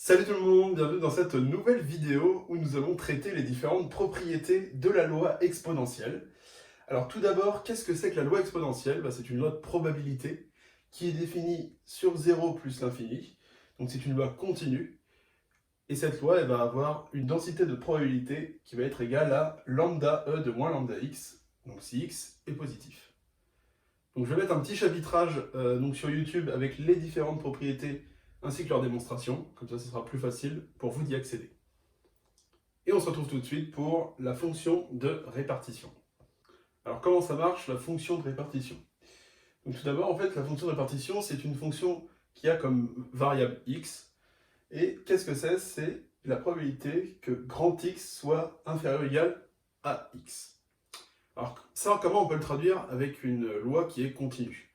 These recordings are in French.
Salut tout le monde, bienvenue dans cette nouvelle vidéo où nous allons traiter les différentes propriétés de la loi exponentielle. Alors tout d'abord, qu'est-ce que c'est que la loi exponentielle? C'est une loi de probabilité qui est définie sur 0 plus l'infini. Donc c'est une loi continue. Et cette loi, elle va avoir une densité de probabilité qui va être égale à lambda E de moins lambda x, donc si x est positif. Donc je vais mettre un petit chapitrage donc sur YouTube avec les différentes propriétés ainsi que leur démonstration, comme ça ce sera plus facile pour vous d'y accéder. Et on se retrouve tout de suite pour la fonction de répartition. Alors comment ça marche la fonction de répartition? Donc tout d'abord, en fait, la fonction de répartition, c'est une fonction qui a comme variable x, et qu'est-ce que c'est? C'est la probabilité que grand X soit inférieur ou égal à x. Alors ça, comment on peut le traduire avec une loi qui est continue?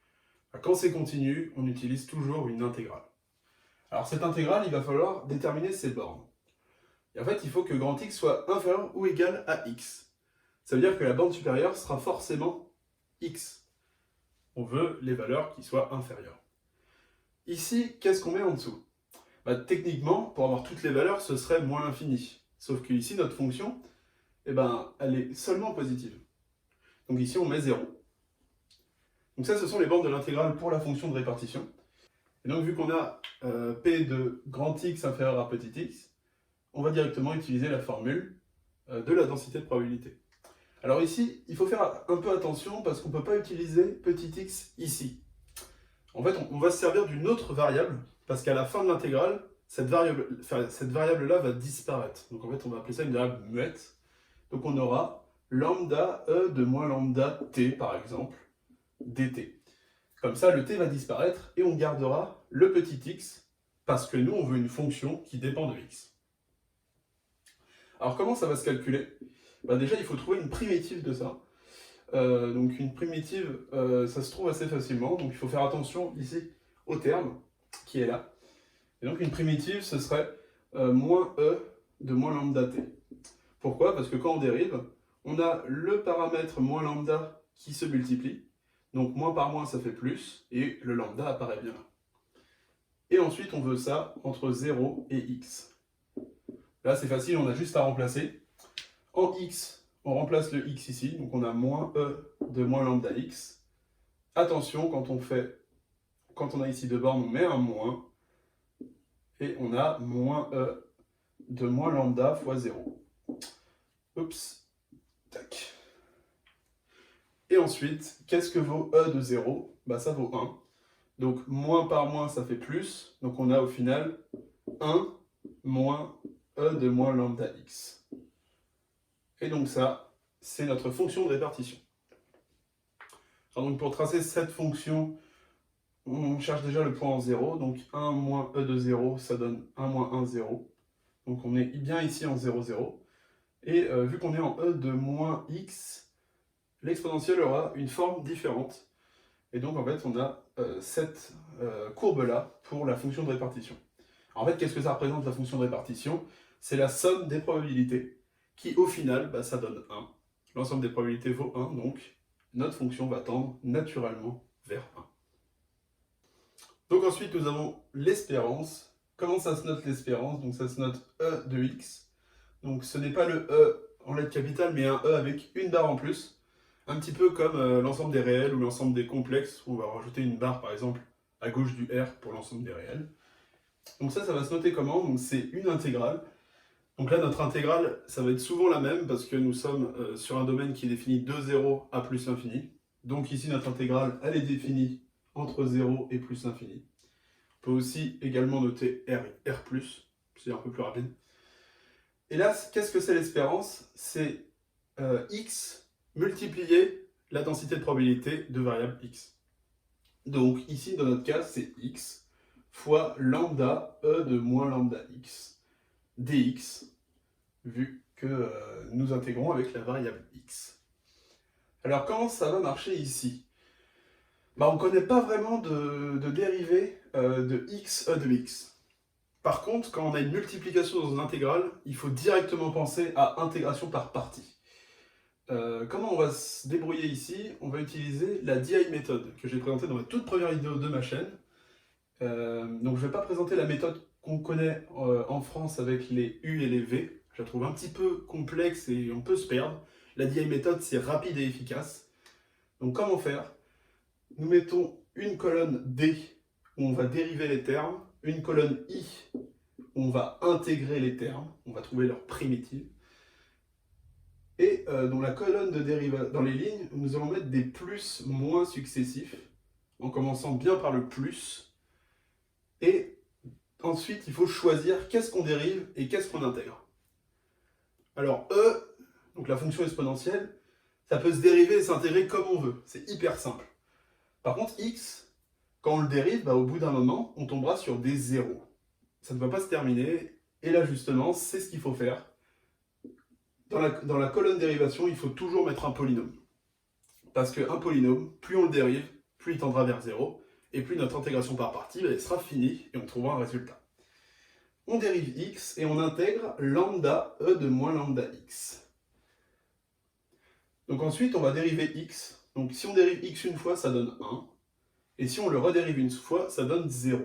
Quand c'est continu, on utilise toujours une intégrale. Alors cette intégrale, il va falloir déterminer ses bornes. Et en fait, il faut que grand X soit inférieur ou égal à x. Ça veut dire que la borne supérieure sera forcément x. On veut les valeurs qui soient inférieures. Ici, qu'est-ce qu'on met en dessous? Techniquement, pour avoir toutes les valeurs, ce serait moins l'infini. Sauf que ici, notre fonction, elle est seulement positive. Donc ici, on met 0. Donc ça, ce sont les bornes de l'intégrale pour la fonction de répartition. Et donc, vu qu'on a P de grand X inférieur à petit x, on va directement utiliser la formule de la densité de probabilité. Alors ici, il faut faire un peu attention parce qu'on ne peut pas utiliser petit x ici. En fait, on va se servir d'une autre variable parce qu'à la fin de l'intégrale, cette variable-là va disparaître. Donc en fait, on va appeler ça une variable muette. Donc on aura lambda E de moins lambda t, par exemple, dt. Comme ça, le t va disparaître et on gardera le petit x parce que nous, on veut une fonction qui dépend de x. Alors, comment ça va se calculer? Déjà, il faut trouver une primitive de ça. Donc, une primitive, ça se trouve assez facilement. Donc, il faut faire attention ici au terme qui est là. Et donc, une primitive, ce serait moins e de moins lambda t. Pourquoi? Parce que quand on dérive, on a le paramètre moins lambda qui se multiplie. Donc moins par moins, ça fait plus, et le lambda apparaît bien là. Et ensuite, on veut ça entre 0 et x. Là, c'est facile, on a juste à remplacer. En x, on remplace le x ici, donc on a moins e de moins lambda x. Attention, quand on a ici deux bornes, on met un moins, et on a moins e de moins lambda fois 0. Oups, tac. Et ensuite, qu'est-ce que vaut e de 0? Ça vaut 1. Donc, moins par moins, ça fait plus. Donc, on a au final 1 moins e de moins lambda x. Et donc ça, c'est notre fonction de répartition. Alors donc, pour tracer cette fonction, on cherche déjà le point en 0. Donc, 1 moins e de 0, ça donne 1 moins 1, 0. Donc, on est bien ici en 0, 0. Et vu qu'on est en e de moins x, l'exponentielle aura une forme différente. Et donc, en fait, on a cette courbe-là pour la fonction de répartition. Alors, en fait, qu'est-ce que ça représente, la fonction de répartition? C'est la somme des probabilités, qui, au final, ça donne 1. L'ensemble des probabilités vaut 1, donc notre fonction va tendre naturellement vers 1. Donc ensuite, nous avons l'espérance. Comment ça se note l'espérance? Donc ça se note e de x. Donc ce n'est pas le e en lettres capitales, mais un e avec une barre en plus. Un petit peu comme l'ensemble des réels ou l'ensemble des complexes, où on va rajouter une barre par exemple à gauche du R pour l'ensemble des réels. Donc ça va se noter comment? Donc c'est une intégrale. Donc là, notre intégrale, ça va être souvent la même parce que nous sommes sur un domaine qui est défini de 0 à plus l'infini. Donc ici, notre intégrale, elle est définie entre 0 et plus l'infini. On peut aussi également noter R+, c'est un peu plus rapide. Et là, qu'est-ce que c'est l'espérance? C'est x multiplier la densité de probabilité de variable x. Donc ici, dans notre cas, c'est x fois lambda e de moins lambda x dx, vu que nous intégrons avec la variable x. Alors comment ça va marcher ici? On ne connaît pas vraiment de dérivée de x e de x. Par contre, quand on a une multiplication dans une intégrale, il faut directement penser à intégration par partie. Comment on va se débrouiller ici? On va utiliser la DI méthode que j'ai présentée dans la toute première vidéo de ma chaîne. Donc je ne vais pas présenter la méthode qu'on connaît en France avec les U et les V. Je la trouve un petit peu complexe et on peut se perdre. La DI méthode, c'est rapide et efficace. Donc comment faire? Nous mettons une colonne D où on va dériver les termes, une colonne I où on va intégrer les termes, on va trouver leur primitive. Et dans la colonne de dérivation, dans les lignes, nous allons mettre des plus moins successifs, en commençant bien par le plus. Et ensuite, il faut choisir qu'est-ce qu'on dérive et qu'est-ce qu'on intègre. Alors E, donc la fonction exponentielle, ça peut se dériver et s'intégrer comme on veut. C'est hyper simple. Par contre, X, quand on le dérive, au bout d'un moment, on tombera sur des zéros. Ça ne va pas se terminer. Et là, justement, c'est ce qu'il faut faire. Dans la colonne dérivation, il faut toujours mettre un polynôme. Parce qu'un polynôme, plus on le dérive, plus il tendra vers 0, et plus notre intégration par partie elle sera finie, et on trouvera un résultat. On dérive x, et on intègre lambda e de moins lambda x. Donc ensuite, on va dériver x. Donc si on dérive x une fois, ça donne 1. Et si on le redérive une fois, ça donne 0.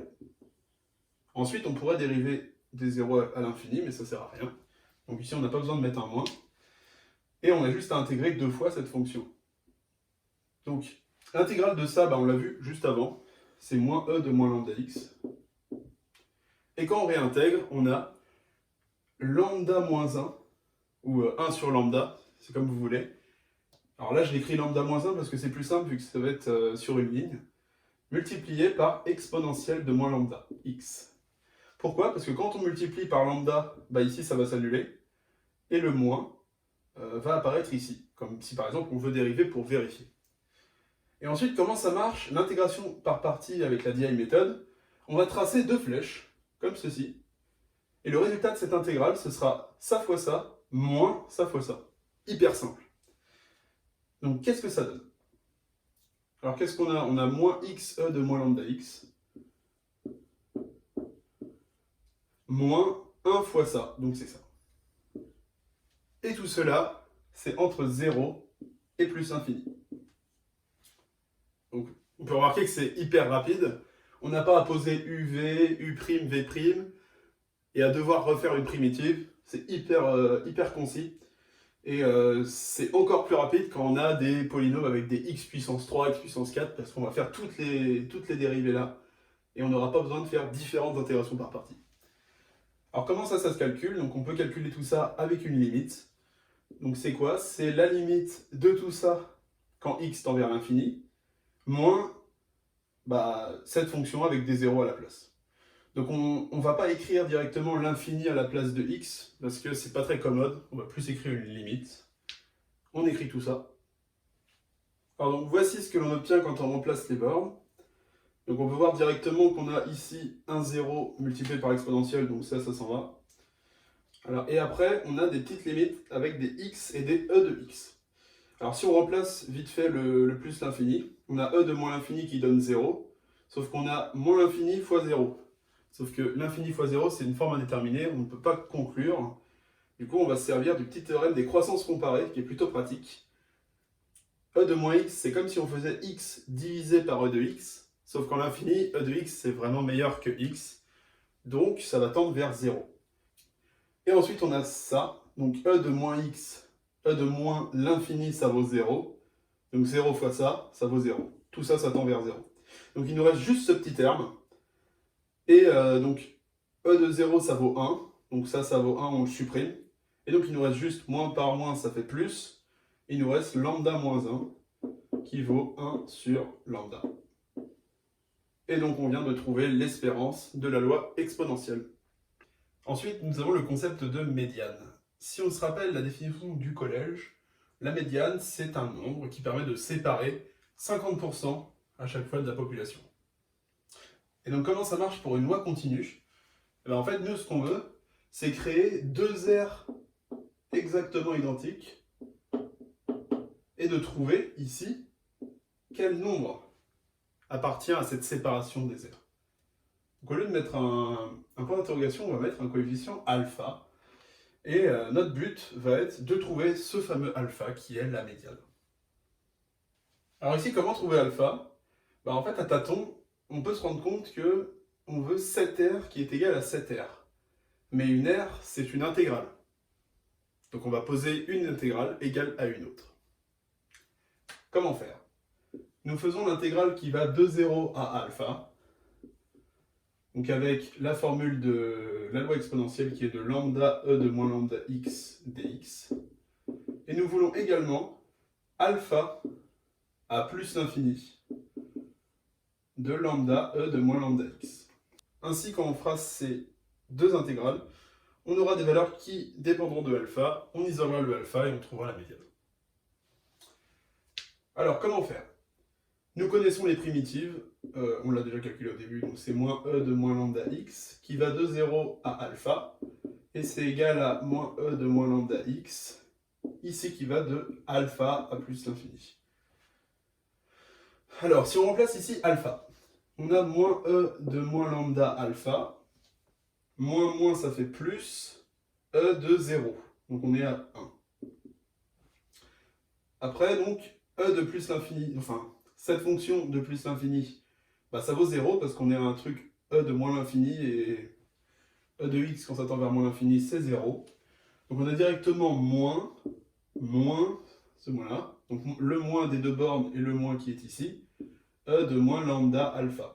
Ensuite, on pourrait dériver des 0 à l'infini, mais ça ne sert à rien. Donc ici, on n'a pas besoin de mettre un moins. Et on a juste à intégrer 2 fois cette fonction. Donc, l'intégrale de ça, on l'a vu juste avant. C'est moins e de moins lambda x. Et quand on réintègre, on a lambda moins 1, ou 1 sur lambda, c'est comme vous voulez. Alors là, je l'écris lambda moins 1 parce que c'est plus simple vu que ça va être sur une ligne, multiplié par exponentielle de moins lambda, x. Pourquoi? Parce que quand on multiplie par lambda, ici ça va s'annuler, et le moins va apparaître ici, comme si par exemple on veut dériver pour vérifier. Et ensuite, comment ça marche? L'intégration par partie avec la DI méthode, on va tracer 2 flèches, comme ceci, et le résultat de cette intégrale, ce sera ça fois ça, moins ça fois ça. Hyper simple. Donc qu'est-ce que ça donne? Alors qu'est-ce qu'on a? On a moins xe de moins lambda x, moins 1 fois ça, donc c'est ça. Et tout cela, c'est entre 0 et plus infini. Donc on peut remarquer que c'est hyper rapide. On n'a pas à poser UV, U', V', et à devoir refaire une primitive. C'est hyper concis. Et c'est encore plus rapide quand on a des polynômes avec des x puissance 3, x puissance 4, parce qu'on va faire toutes les dérivées là. Et on n'aura pas besoin de faire différentes intégrations par partie. Alors comment ça se calcule? Donc on peut calculer tout ça avec une limite. Donc c'est quoi? C'est la limite de tout ça quand x tend vers l'infini, moins cette fonction avec des zéros à la place. Donc on ne va pas écrire directement l'infini à la place de x, parce que c'est pas très commode, on va plus écrire une limite. On écrit tout ça. Alors donc voici ce que l'on obtient quand on remplace les bornes. Donc on peut voir directement qu'on a ici un 0 multiplié par l'exponentielle, donc ça s'en va. Alors, et après, on a des petites limites avec des x et des e de x. Alors si on remplace vite fait le plus l'infini, on a e de moins l'infini qui donne 0, sauf qu'on a moins l'infini fois 0. Sauf que l'infini fois 0, c'est une forme indéterminée, on ne peut pas conclure. Du coup, on va se servir du petit théorème des croissances comparées, qui est plutôt pratique. E de moins x, c'est comme si on faisait x divisé par e de x, sauf qu'en l'infini, e de x, c'est vraiment meilleur que x, donc ça va tendre vers 0. Et ensuite, on a ça, donc e de moins x, e de moins l'infini, ça vaut 0. Donc 0 fois ça, ça vaut 0. Tout ça, ça tend vers 0. Donc il nous reste juste ce petit terme. Et donc e de 0, ça vaut 1. Donc ça vaut 1, on le supprime. Et donc il nous reste juste moins par moins, ça fait plus. Il nous reste lambda moins 1, qui vaut 1 sur lambda. Et donc on vient de trouver l'espérance de la loi exponentielle. Ensuite, nous avons le concept de médiane. Si on se rappelle la définition du collège, la médiane, c'est un nombre qui permet de séparer 50% à chaque fois de la population. Et donc, comment ça marche pour une loi continue? En fait, nous, ce qu'on veut, c'est créer 2 aires exactement identiques et de trouver ici quel nombre appartient à cette séparation des aires. Donc, au lieu de mettre un point d'interrogation, on va mettre un coefficient alpha. Et notre but va être de trouver ce fameux alpha qui est la médiane. Alors ici, comment trouver alpha? En fait, à tâtons, on peut se rendre compte que on veut 7R qui est égal à 7R. Mais une R, c'est une intégrale. Donc on va poser une intégrale égale à une autre. Comment faire? Nous faisons l'intégrale qui va de 0 à alpha. Donc avec la formule de la loi exponentielle qui est de lambda e de moins lambda x dx. Et nous voulons également alpha à plus l'infini de lambda e de moins lambda x. Ainsi, quand on fera ces deux intégrales, on aura des valeurs qui dépendront de alpha, on isolera le alpha et on trouvera la médiane. Alors, comment faire? Nous connaissons les primitives, on l'a déjà calculé au début, donc c'est moins e de moins lambda x, qui va de 0 à alpha, et c'est égal à moins e de moins lambda x, ici qui va de alpha à plus l'infini. Alors, si on remplace ici alpha, on a moins e de moins lambda alpha, moins ça fait plus, e de 0, donc on est à 1. Après, donc, e de plus l'infini, enfin, cette fonction de plus l'infini, bah, ça vaut 0 parce qu'on est à un truc e de moins l'infini et e de x quand ça tend vers moins l'infini, c'est 0. Donc on a directement moins, ce moins-là, donc le moins des deux bornes et le moins qui est ici, e de moins lambda alpha.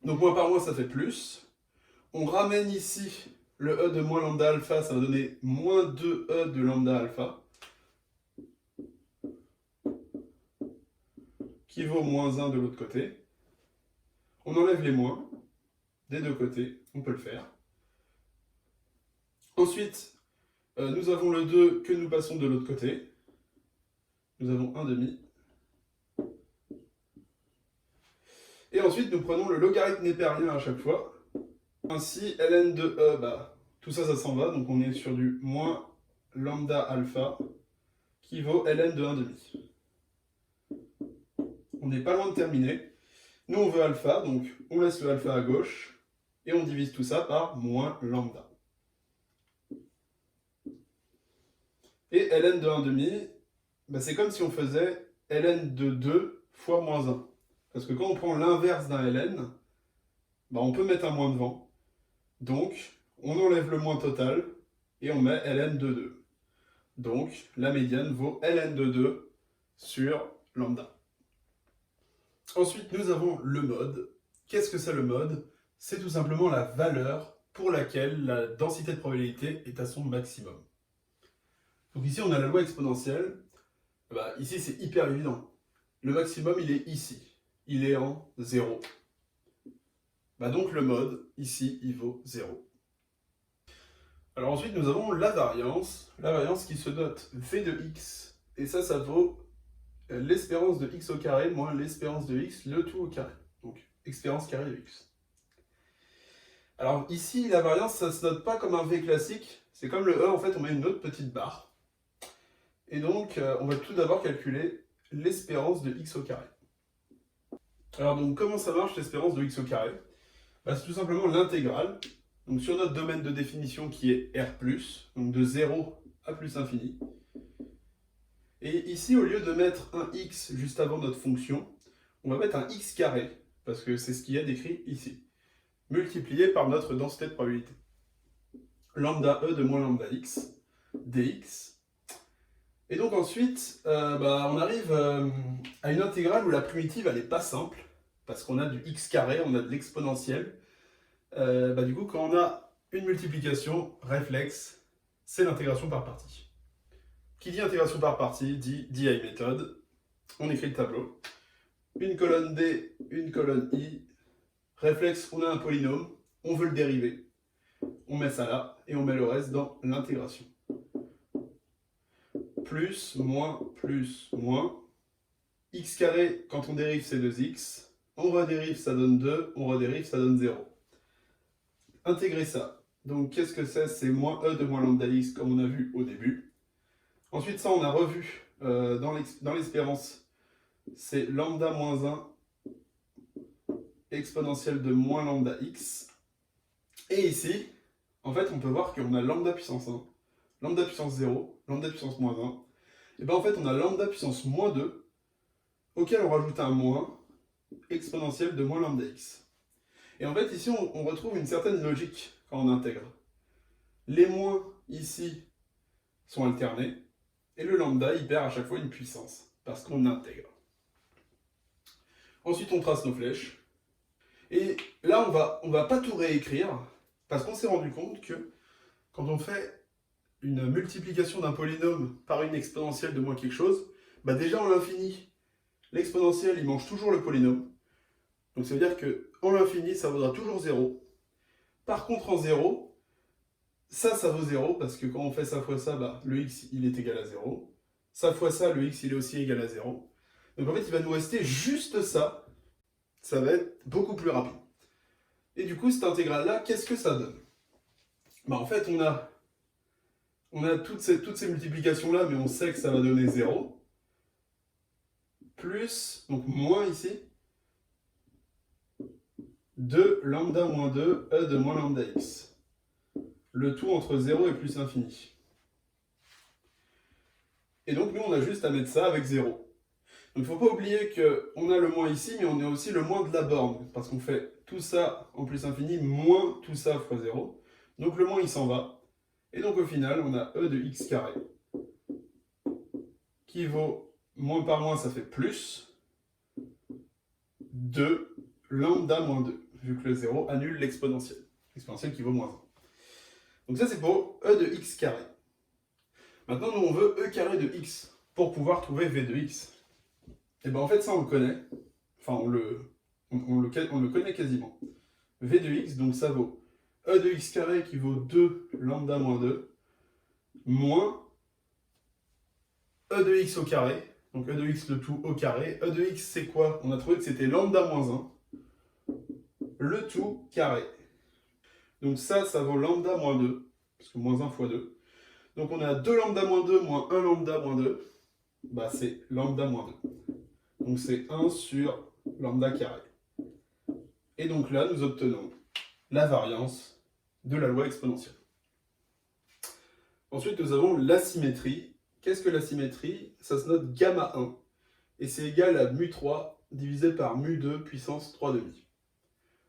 Donc moins par moins, ça fait plus. On ramène ici le e de moins lambda alpha, ça va donner moins 2e de lambda alpha, qui vaut moins 1 de l'autre côté. On enlève les moins des deux côtés, on peut le faire. Ensuite, nous avons le 2 que nous passons de l'autre côté. Nous avons 1 demi. Et ensuite, nous prenons le logarithme népérien à chaque fois. Ainsi, ln de e, bah, tout ça, ça s'en va. Donc on est sur du moins lambda alpha qui vaut ln de 1 demi. On n'est pas loin de terminer. Nous, on veut alpha, donc on laisse le alpha à gauche et on divise tout ça par moins lambda. Et ln de 1 demi, bah, c'est comme si on faisait ln de 2 fois moins 1. Parce que quand on prend l'inverse d'un ln, bah, on peut mettre un moins devant. Donc, on enlève le moins total et on met ln de 2. Donc, la médiane vaut ln de 2 sur lambda. Ensuite, nous avons le mode. Qu'est-ce que c'est le mode? C'est tout simplement la valeur pour laquelle la densité de probabilité est à son maximum. Donc ici, on a la loi exponentielle. Bah, ici, c'est hyper évident. Le maximum, il est ici. Il est en 0. Bah, donc le mode, ici, il vaut 0. Alors ensuite, nous avons la variance. La variance qui se note v de x. Et ça vaut l'espérance de x au carré moins l'espérance de x, le tout au carré. Donc, espérance carrée de x. Alors ici, la variance, ça ne se note pas comme un v classique. C'est comme le e, en fait, on met une autre petite barre. Et donc, on va tout d'abord calculer l'espérance de x au carré. Alors donc, comment ça marche l'espérance de x au carré? Bah, c'est tout simplement l'intégrale. Donc sur notre domaine de définition qui est R+, donc de 0 à plus infini. Et ici, au lieu de mettre un x juste avant notre fonction, on va mettre un x carré, parce que c'est ce qu'il y a décrit ici, multiplié par notre densité de probabilité. Lambda e de moins lambda x, dx. Et donc ensuite, on arrive à une intégrale où la primitive, elle n'est pas simple, parce qu'on a du x carré, on a de l'exponentielle. Du coup, quand on a une multiplication, réflexe, c'est l'intégration par partie. Qui dit intégration par partie dit DI méthode. On écrit le tableau. Une colonne D, une colonne I. Réflexe, on a un polynôme, on veut le dériver. On met ça là et on met le reste dans l'intégration. Plus, moins, x carré, quand on dérive, c'est 2x. On redérive, ça donne 2. On redérive, ça donne 0. Intégrer ça. Donc, qu'est-ce que c'est? C'est moins e de moins lambda x, comme on a vu au début. Ensuite, ça, on a revu dans l'espérance. C'est lambda moins 1 exponentielle de moins lambda x. Et ici, en fait, on peut voir qu'on a lambda puissance 1, lambda puissance 0, lambda puissance moins 1. Et bien en fait, on a lambda puissance moins 2, auquel on rajoute un moins, exponentielle de moins lambda x. Et en fait, ici, on retrouve une certaine logique quand on intègre. Les moins, ici, sont alternés, et le lambda, il perd à chaque fois une puissance, parce qu'on intègre. Ensuite, on trace nos flèches. Et là, on va pas tout réécrire, parce qu'on s'est rendu compte que quand on fait une multiplication d'un polynôme par une exponentielle de moins quelque chose, bah déjà en l'infini, l'exponentielle, il mange toujours le polynôme. Donc ça veut dire qu'en l'infini, ça vaudra toujours 0. Par contre, en 0, ça vaut 0, parce que quand on fait ça fois ça, bah, le x, il est égal à 0. Ça fois ça, le x, il est aussi égal à 0. Donc en fait, il va nous rester juste ça. Ça va être beaucoup plus rapide. Et du coup, cette intégrale-là, qu'est-ce que ça donne? Bah, en fait, on a toutes ces multiplications-là, mais on sait que ça va donner 0. Plus, donc moins ici, 2 lambda moins 2, e de moins lambda x. Le tout entre 0 et plus infini. Et donc, nous, on a juste à mettre ça avec 0. Donc, il ne faut pas oublier qu'on a le moins ici, mais on a aussi le moins de la borne. Parce qu'on fait tout ça en plus infini, moins tout ça fois 0. Donc, le moins, il s'en va. Et donc, au final, on a e de x carré, qui vaut, moins par moins, ça fait plus, 2 lambda moins 2, vu que le 0 annule l'exponentielle. L'exponentielle qui vaut moins 1. Donc ça, c'est pour e de x carré. Maintenant, nous, on veut e carré de x pour pouvoir trouver v de x. Et bien, en fait, ça, on le connaît. Enfin, on le connaît quasiment. v de x, donc ça vaut e de x carré qui vaut 2 lambda moins 2, moins e de x au carré. Donc e de x le tout au carré. E de x, c'est quoi? On a trouvé que c'était lambda moins 1. Le tout carré. Donc ça vaut lambda moins 2. Parce que moins 1 fois 2. Donc on a 2 lambda moins 2 moins 1 lambda moins 2. Bah c'est lambda moins 2. Donc c'est 1 sur lambda carré. Et donc là, nous obtenons la variance de la loi exponentielle. Ensuite, nous avons l'asymétrie. Qu'est-ce que l'asymétrie? Ça se note gamma 1. Et c'est égal à mu3 divisé par mu2 puissance 3/2.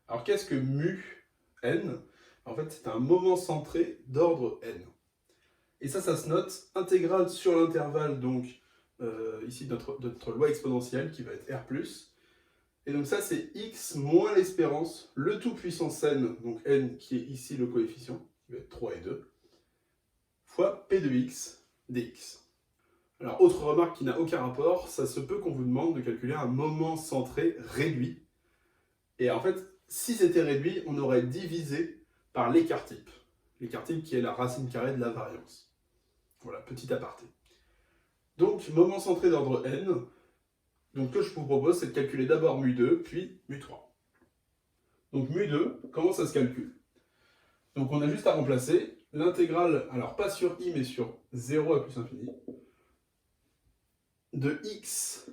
Alors qu'est-ce que mu n? En fait, c'est un moment centré d'ordre n. Et ça se note intégrale sur l'intervalle, donc ici notre loi exponentielle qui va être r+. Et donc ça, c'est x moins l'espérance, le tout puissance n, donc n qui est ici le coefficient, qui va être 3 et 2, fois p de x dx. Alors, autre remarque qui n'a aucun rapport, ça se peut qu'on vous demande de calculer un moment centré réduit. Et en fait, si c'était réduit, on aurait divisé par l'écart type. L'écart type qui est la racine carrée de la variance. Voilà, petit aparté. Donc, moment centré d'ordre n. Donc, ce que je vous propose, c'est de calculer d'abord mu2, puis mu3. Donc, mu2, comment ça se calcule? Donc, on a juste à remplacer l'intégrale, alors pas sur i, mais sur 0 à plus infini, de x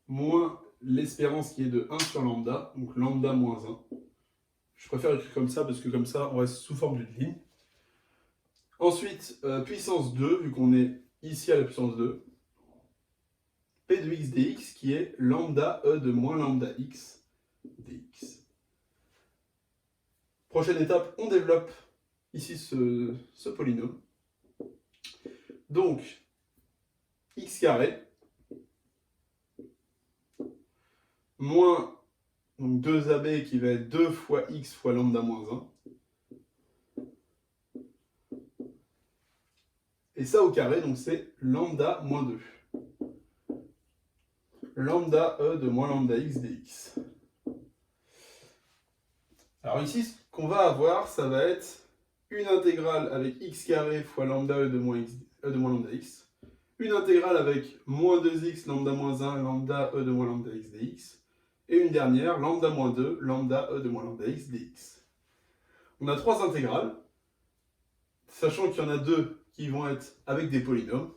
moins l'espérance qui est de 1 sur lambda, donc lambda moins 1. Je préfère écrire comme ça, parce que comme ça, on reste sous forme d'une ligne. Ensuite, puissance 2, vu qu'on est ici à la puissance 2, p de x dx qui est lambda e de moins lambda x dx. Prochaine étape, on développe ici ce polynôme. Donc, x carré moins donc 2ab qui va être 2 fois x fois lambda moins 1. Et ça au carré, donc c'est lambda moins 2. Lambda e de moins lambda x dx. Alors ici, ce qu'on va avoir, ça va être une intégrale avec x carré fois lambda e de moins lambda x. Une intégrale avec moins 2x lambda moins 1 lambda e de moins lambda x dx. Et une dernière, lambda moins 2 lambda e de moins lambda x dx. On a trois intégrales, sachant qu'il y en a deux qui vont être avec des polynômes.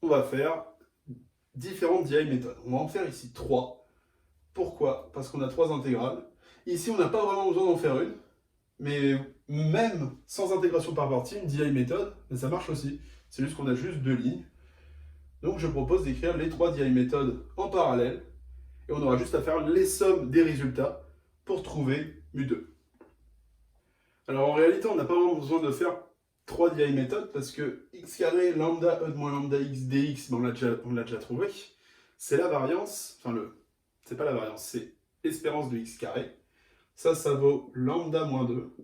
On va faire différentes DI méthodes. On va en faire ici 3. Pourquoi? Parce qu'on a 3 intégrales. Ici, on n'a pas vraiment besoin d'en faire une. Mais même sans intégration par partie, une DI méthode, ça marche aussi. C'est juste qu'on a juste 2 lignes. Donc je propose d'écrire les 3 DI méthodes en parallèle. Et on aura juste à faire les sommes des résultats pour trouver mu2. Alors en réalité, on n'a pas vraiment besoin de faire 3 DI méthodes parce que x carré lambda e de moins lambda x dx, ben on l'a déjà trouvé. C'est la variance, enfin c'est pas la variance, c'est l'espérance de x carré. Ça vaut lambda moins 2.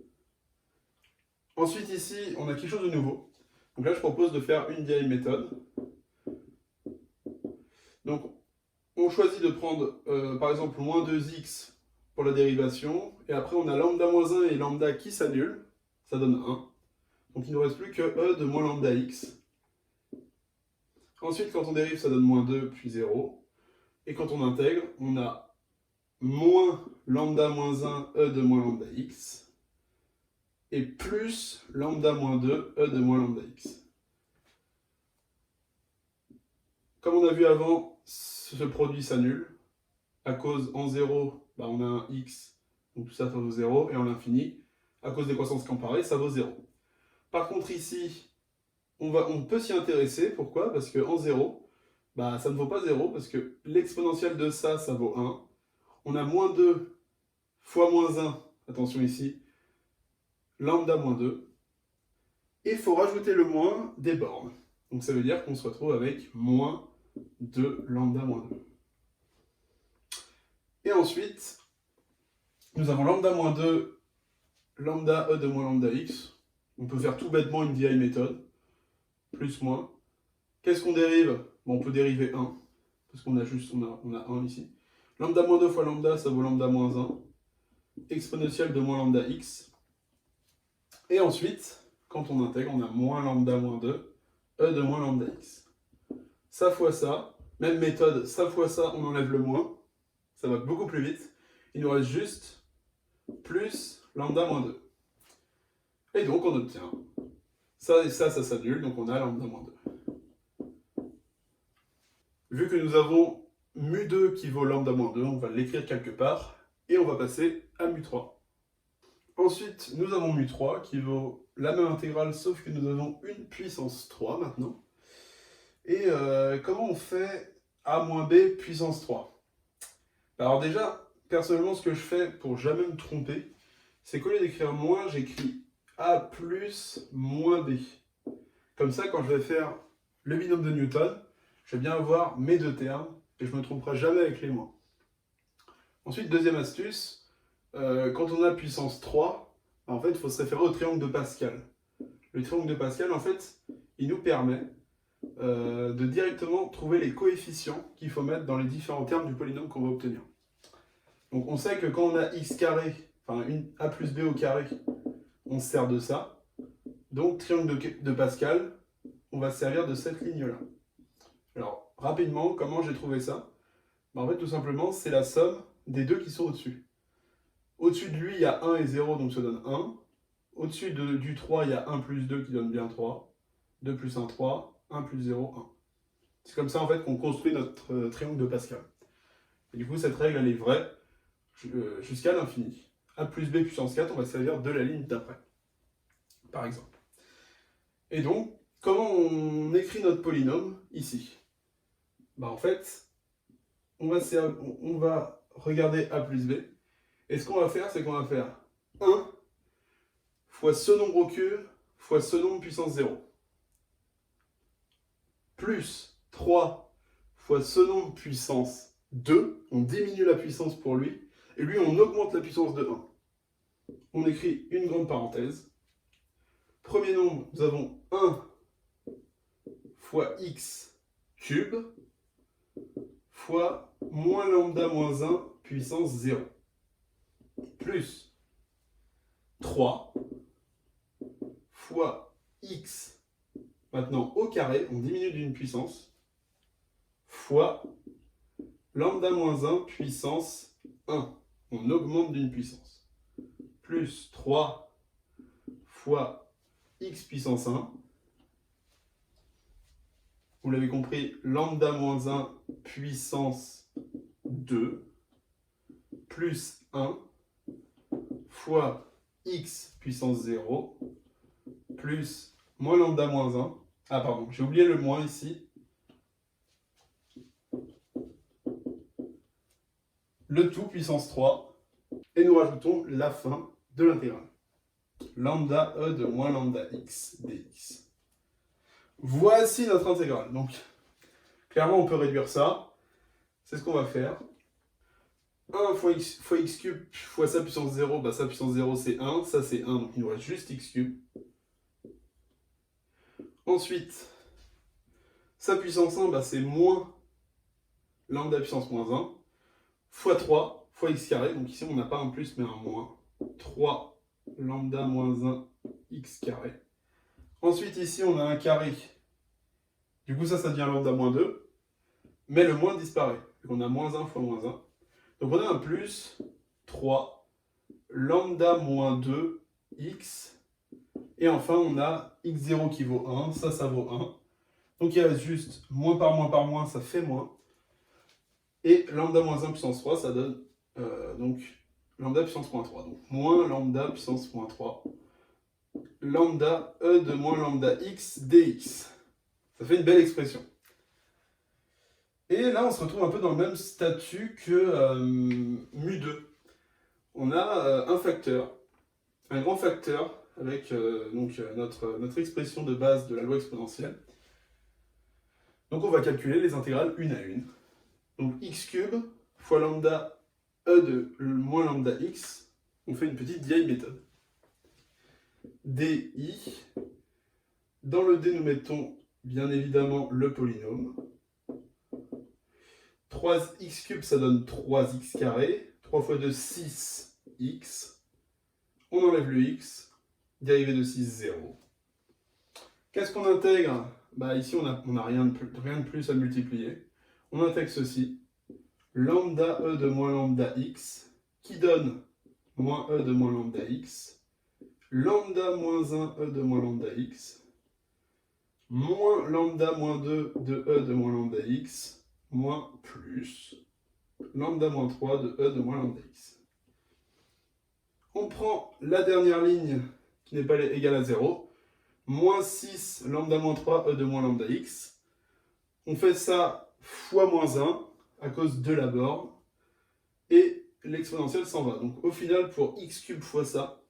Ensuite ici, on a quelque chose de nouveau. Donc là, je propose de faire une DI méthode. Donc on choisit de prendre par exemple moins 2x pour la dérivation, et après on a lambda moins 1 et lambda qui s'annulent, ça donne 1. Donc il ne nous reste plus que e de moins lambda x. Ensuite, quand on dérive, ça donne moins 2 puis 0. Et quand on intègre, on a moins lambda moins 1 e de moins lambda x, et plus lambda moins 2 e de moins lambda x. Comme on a vu avant, ce produit s'annule. À cause en 0, bah on a un x, donc tout ça vaut 0, et en l'infini, à cause des croissances comparées, ça vaut 0. Par contre ici, on peut s'y intéresser. Pourquoi? Parce que en 0, bah, ça ne vaut pas 0, parce que l'exponentielle de ça vaut 1. On a moins 2 fois moins 1, attention ici, lambda moins 2. Et il faut rajouter le moins des bornes. Donc ça veut dire qu'on se retrouve avec moins 2 lambda moins 2. Et ensuite, nous avons lambda moins 2, lambda e de moins lambda x. On peut faire tout bêtement une DI méthode. Plus, moins. Qu'est-ce qu'on dérive? Bon, on peut dériver 1. Parce qu'on a juste, on a 1 ici. Lambda moins 2 fois lambda, ça vaut lambda moins 1. Exponentielle de moins lambda x. Et ensuite, quand on intègre, on a moins lambda moins 2, e de moins lambda x. Ça fois ça. Même méthode, ça fois ça, on enlève le moins. Ça va beaucoup plus vite. Il nous reste juste plus lambda moins 2. Et donc on obtient ça et ça s'annule, donc on a lambda moins 2. Vu que nous avons mu2 qui vaut lambda moins 2, on va l'écrire quelque part, et on va passer à mu3. Ensuite, nous avons mu3 qui vaut la même intégrale, sauf que nous avons une puissance 3 maintenant. Et comment on fait a moins b puissance 3? Alors déjà, personnellement, ce que je fais pour jamais me tromper, c'est qu'au lieu d'écrire moins, j'écris a plus moins b. Comme ça, quand je vais faire le binôme de Newton, je vais bien avoir mes deux termes, et je ne me tromperai jamais avec les moins. Ensuite, deuxième astuce, quand on a puissance 3, en fait, il faut se référer au triangle de Pascal. Le triangle de Pascal, en fait, il nous permet de directement trouver les coefficients qu'il faut mettre dans les différents termes du polynôme qu'on va obtenir. Donc on sait que quand on a x carré, enfin une a plus b au carré, on se sert de ça. Donc triangle de Pascal, on va se servir de cette ligne-là. Alors rapidement, comment j'ai trouvé ça? Ben, en fait tout simplement, c'est la somme des deux qui sont au-dessus. Au-dessus de lui, il y a 1 et 0, donc ça donne 1. Au-dessus du 3, il y a 1 plus 2 qui donne bien 3. 2 plus 1, 3. 1 plus 0, 1. C'est comme ça en fait qu'on construit notre triangle de Pascal. Et du coup, cette règle, elle est vraie jusqu'à l'infini. A plus b puissance 4, on va se servir de la ligne d'après, par exemple. Et donc, comment on écrit notre polynôme ici? Bah, en fait, on va regarder a plus b. Et ce qu'on va faire, c'est qu'on va faire 1 fois ce nombre au cube fois ce nombre puissance 0. Plus 3 fois ce nombre puissance 2. On diminue la puissance pour lui. Et lui, on augmente la puissance de 1. On écrit une grande parenthèse. Premier nombre, nous avons 1 fois x cube fois moins lambda moins 1 puissance 0. Plus 3 fois x, maintenant au carré, on diminue d'une puissance, fois lambda moins 1 puissance 1. On augmente d'une puissance. Plus 3 fois x puissance 1. Vous l'avez compris, lambda moins 1 puissance 2. Plus 1 fois x puissance 0. Plus moins lambda moins 1. Ah pardon, j'ai oublié le moins ici. le tout puissance 3, et nous rajoutons la fin de l'intégrale. Lambda e de moins lambda x dx. Voici notre intégrale. Donc, clairement, on peut réduire ça. C'est ce qu'on va faire. 1 fois x cube fois sa puissance 0, bah sa puissance 0 c'est 1, ça c'est 1, donc il nous reste juste x cube. Ensuite, sa puissance 1, bah c'est moins lambda puissance moins 1, fois 3, fois x carré, donc ici on n'a pas un plus mais un moins. 3 lambda moins 1 x carré. Ensuite ici on a un carré, du coup ça devient lambda moins 2, mais le moins disparaît, donc on a moins 1 fois moins 1. Donc on a un plus 3 lambda moins 2 x, et enfin on a x0 qui vaut 1, ça vaut 1. Donc il reste juste moins par moins, ça fait moins. Et lambda moins 1 puissance 3, ça donne donc lambda puissance moins 3. Donc moins lambda puissance moins 3. Lambda e de moins lambda x dx. Ça fait une belle expression. Et là, on se retrouve un peu dans le même statut que mu2. On a un facteur, un grand facteur, avec notre expression de base de la loi exponentielle. Donc on va calculer les intégrales une à une. Donc x cube fois lambda e de moins lambda x, on fait une petite vieille méthode. di, dans le d nous mettons bien évidemment le polynôme. 3x cube ça donne 3x carré, 3 fois 2 6x, on enlève le x, dérivée de 6 0. Qu'est-ce qu'on intègre? Bah ici on n'a rien de plus à multiplier. On intègre ceci, lambda e de moins lambda x, qui donne moins e de moins lambda x, lambda moins 1 e de moins lambda x, moins lambda moins 2 de e de moins lambda x, moins plus lambda moins 3 de e de moins lambda x. On prend la dernière ligne qui n'est pas égale à 0, moins 6 lambda moins 3 e de moins lambda x. On fait ça fois moins 1 à cause de la borne, et l'exponentielle s'en va. Donc au final, pour x cube fois ça,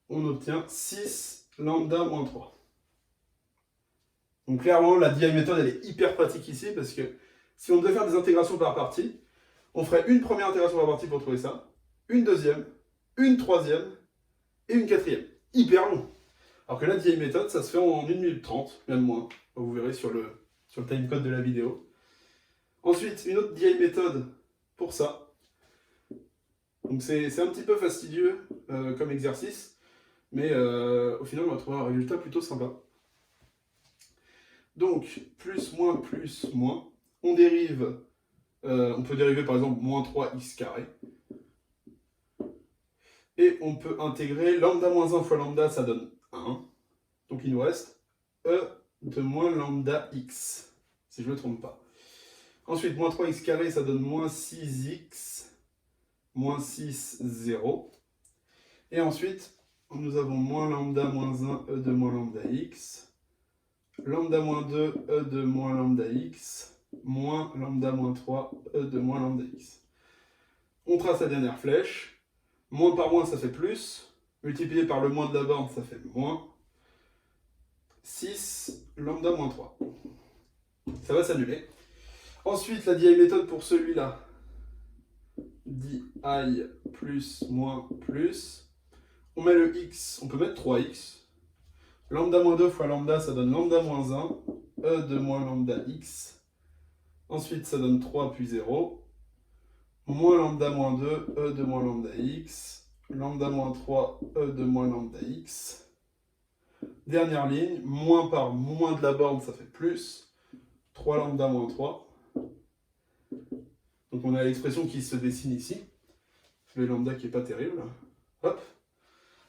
on obtient 6 lambda moins 3. Donc clairement, la DI méthode, elle est hyper pratique ici, parce que si on devait faire des intégrations par partie, on ferait une première intégration par partie pour trouver ça, une deuxième, une troisième et une quatrième. Hyper long. Alors que la DI méthode, ça se fait en 1 minute 30, même moins. Vous verrez sur le timecode de la vidéo. Ensuite, une autre DI méthode pour ça. Donc c'est un petit peu fastidieux comme exercice, mais au final, on va trouver un résultat plutôt sympa. Donc, plus, moins, on dérive, on peut dériver par exemple moins 3x carré. Et on peut intégrer lambda moins 1 fois lambda, ça donne 1. Donc il nous reste e de moins lambda x, si je ne me trompe pas. Ensuite, moins 3x carré, ça donne moins 6x, moins 6, 0. Et ensuite, nous avons moins lambda moins 1, e de moins lambda x, lambda moins 2, e de moins lambda x, moins lambda moins 3, e de moins lambda x. On trace la dernière flèche. Moins par moins, ça fait plus. Multiplié par le moins de la borne, ça fait moins. 6 lambda moins 3. Ça va s'annuler. Ensuite, la DI méthode pour celui-là. DI plus, moins, plus. On met le x, on peut mettre 3x. Lambda moins 2 fois lambda, ça donne lambda moins 1. E de moins lambda x. Ensuite, ça donne 3 puis 0. Moins lambda moins 2, e de moins lambda x. Lambda moins 3, e de moins lambda x. Dernière ligne, moins par moins de la borne, ça fait plus. 3 lambda moins 3. Donc on a l'expression qui se dessine ici. Le lambda qui n'est pas terrible. Hop.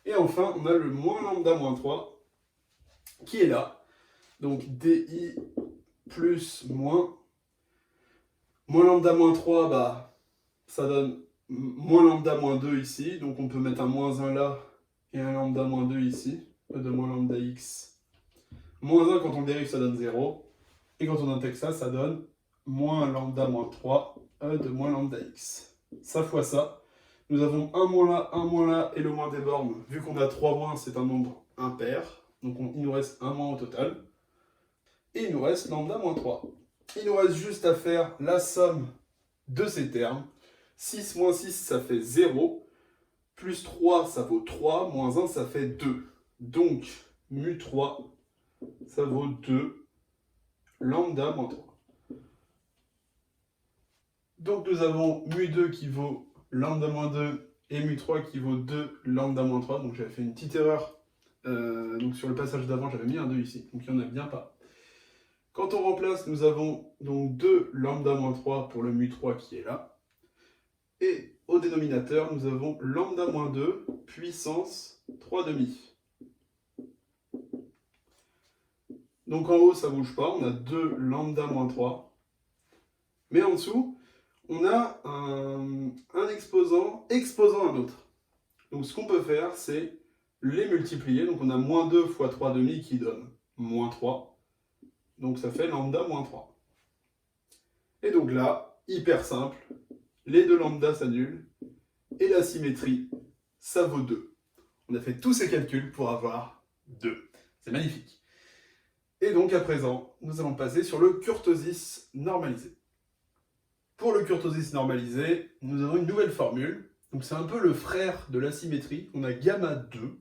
Et enfin, on a le moins lambda moins 3 qui est là. Donc di plus moins. Moins lambda moins 3, bah, ça donne moins lambda moins 2 ici. Donc on peut mettre un moins 1 là et un lambda moins 2 ici. E de moins lambda x. Moins 1 quand on dérive, ça donne 0. Et quand on intègre ça, ça donne moins lambda moins 3, e de moins lambda x. ça fois ça. Nous avons un moins là, et le moins des bornes. Vu qu'on a 3 moins, c'est un nombre impair. Donc il nous reste un moins au total. Et il nous reste lambda moins 3. Il nous reste juste à faire la somme de ces termes. 6 moins 6, ça fait 0. Plus 3, ça vaut 3. Moins 1, ça fait 2. Donc, mu 3, ça vaut 2 lambda moins 3. Donc nous avons mu2 qui vaut lambda moins 2 et mu3 qui vaut 2 lambda moins 3. Donc j'avais fait une petite erreur. Donc sur le passage d'avant, j'avais mis un 2 ici. Donc il n'y en a bien pas. Quand on remplace, nous avons donc 2 lambda moins 3 pour le mu3 qui est là. Et au dénominateur, nous avons lambda moins 2 puissance 3 demi. Donc en haut, ça ne bouge pas. On a 2 lambda moins 3. Mais en dessous, on a un exposant un autre. Donc ce qu'on peut faire, c'est les multiplier. Donc on a moins 2 fois 3 demi qui donne moins 3. Donc ça fait lambda moins 3. Et donc là, hyper simple, les deux lambda s'annulent, et la symétrie, ça vaut 2. On a fait tous ces calculs pour avoir 2. C'est magnifique. Et donc à présent, nous allons passer sur le kurtosis normalisé. Pour le kurtosis normalisé, nous avons une nouvelle formule. Donc c'est un peu le frère de la symétrie. On a gamma 2.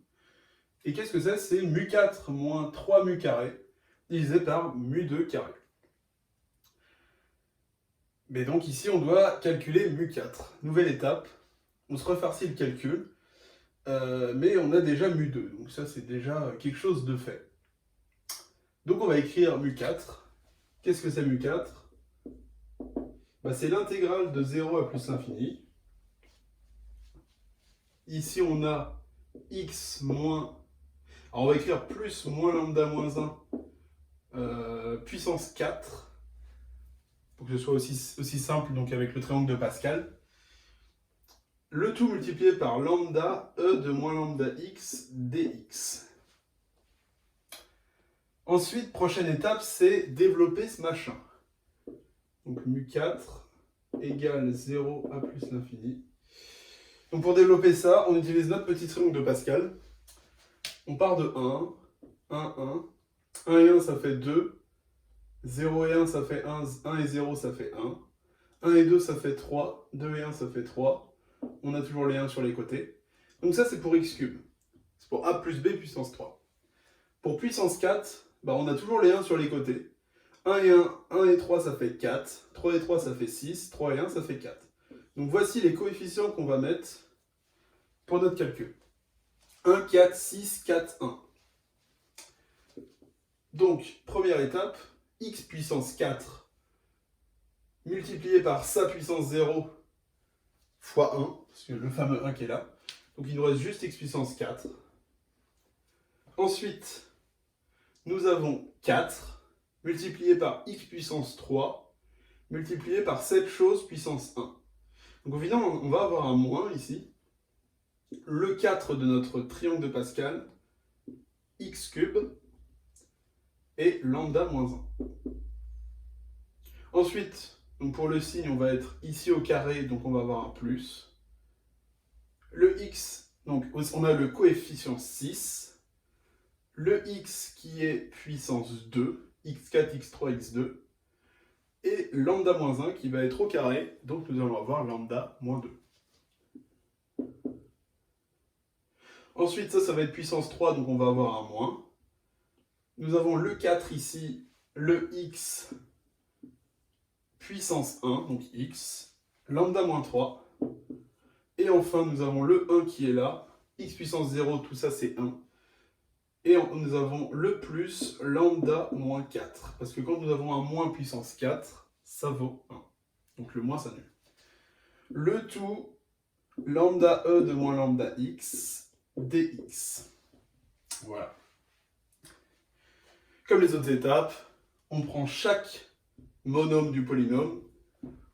Et qu'est-ce que c'est? C'est mu4 moins 3 mu carré divisé par mu2 carré. Mais donc ici, on doit calculer mu4. Nouvelle étape. On se refarcit le calcul. Mais on a déjà mu2. Donc ça, c'est déjà quelque chose de fait. Donc on va écrire mu4. Qu'est-ce que c'est mu4? C'est l'intégrale de 0 à plus l'infini. Ici, on a x moins... Alors, on va écrire plus moins lambda moins 1 puissance 4. Pour que ce soit aussi simple, donc avec le triangle de Pascal. Le tout multiplié par lambda e de moins lambda x dx. Ensuite, prochaine étape, c'est développer ce machin. Donc mu4 égale 0 à plus l'infini. Donc pour développer ça, on utilise notre petit triangle de Pascal. On part de 1, 1, 1. 1 et 1, ça fait 2. 0 et 1, ça fait 1. 1 et 0, ça fait 1. 1 et 2, ça fait 3. 2 et 1, ça fait 3. On a toujours les 1 sur les côtés. Donc ça, c'est pour x cube. C'est pour a plus b puissance 3. Pour puissance 4, on a toujours les 1 sur les côtés. 1 et 1, 1 et 3, ça fait 4. 3 et 3, ça fait 6. 3 et 1, ça fait 4. Donc voici les coefficients qu'on va mettre pour notre calcul. 1, 4, 6, 4, 1. Donc, première étape, x puissance 4 multiplié par sa puissance 0 fois 1, parce que le fameux 1 qui est là. Donc il nous reste juste x puissance 4. Ensuite, nous avons 4 multiplié par x puissance 3 multiplié par cette chose puissance 1. Donc évidemment, on va avoir un moins ici. Le 4 de notre triangle de Pascal, x cube, et lambda moins 1. Ensuite, donc pour le signe, on va être ici au carré, donc on va avoir un plus. Le x, donc on a le coefficient 6. Le x qui est puissance 2, x4, x3, x2. Et lambda moins 1 qui va être au carré, donc nous allons avoir lambda moins 2. Ensuite, ça va être puissance 3, donc on va avoir un moins. Nous avons le 4 ici, le x puissance 1, donc x, lambda moins 3. Et enfin, nous avons le 1 qui est là, x puissance 0, tout ça c'est 1. Et nous avons le plus lambda moins 4. Parce que quand nous avons un moins puissance 4, ça vaut 1. Donc le moins s'annule. Le tout, lambda e de moins lambda x, dx. Voilà. Comme les autres étapes, on prend chaque monôme du polynôme,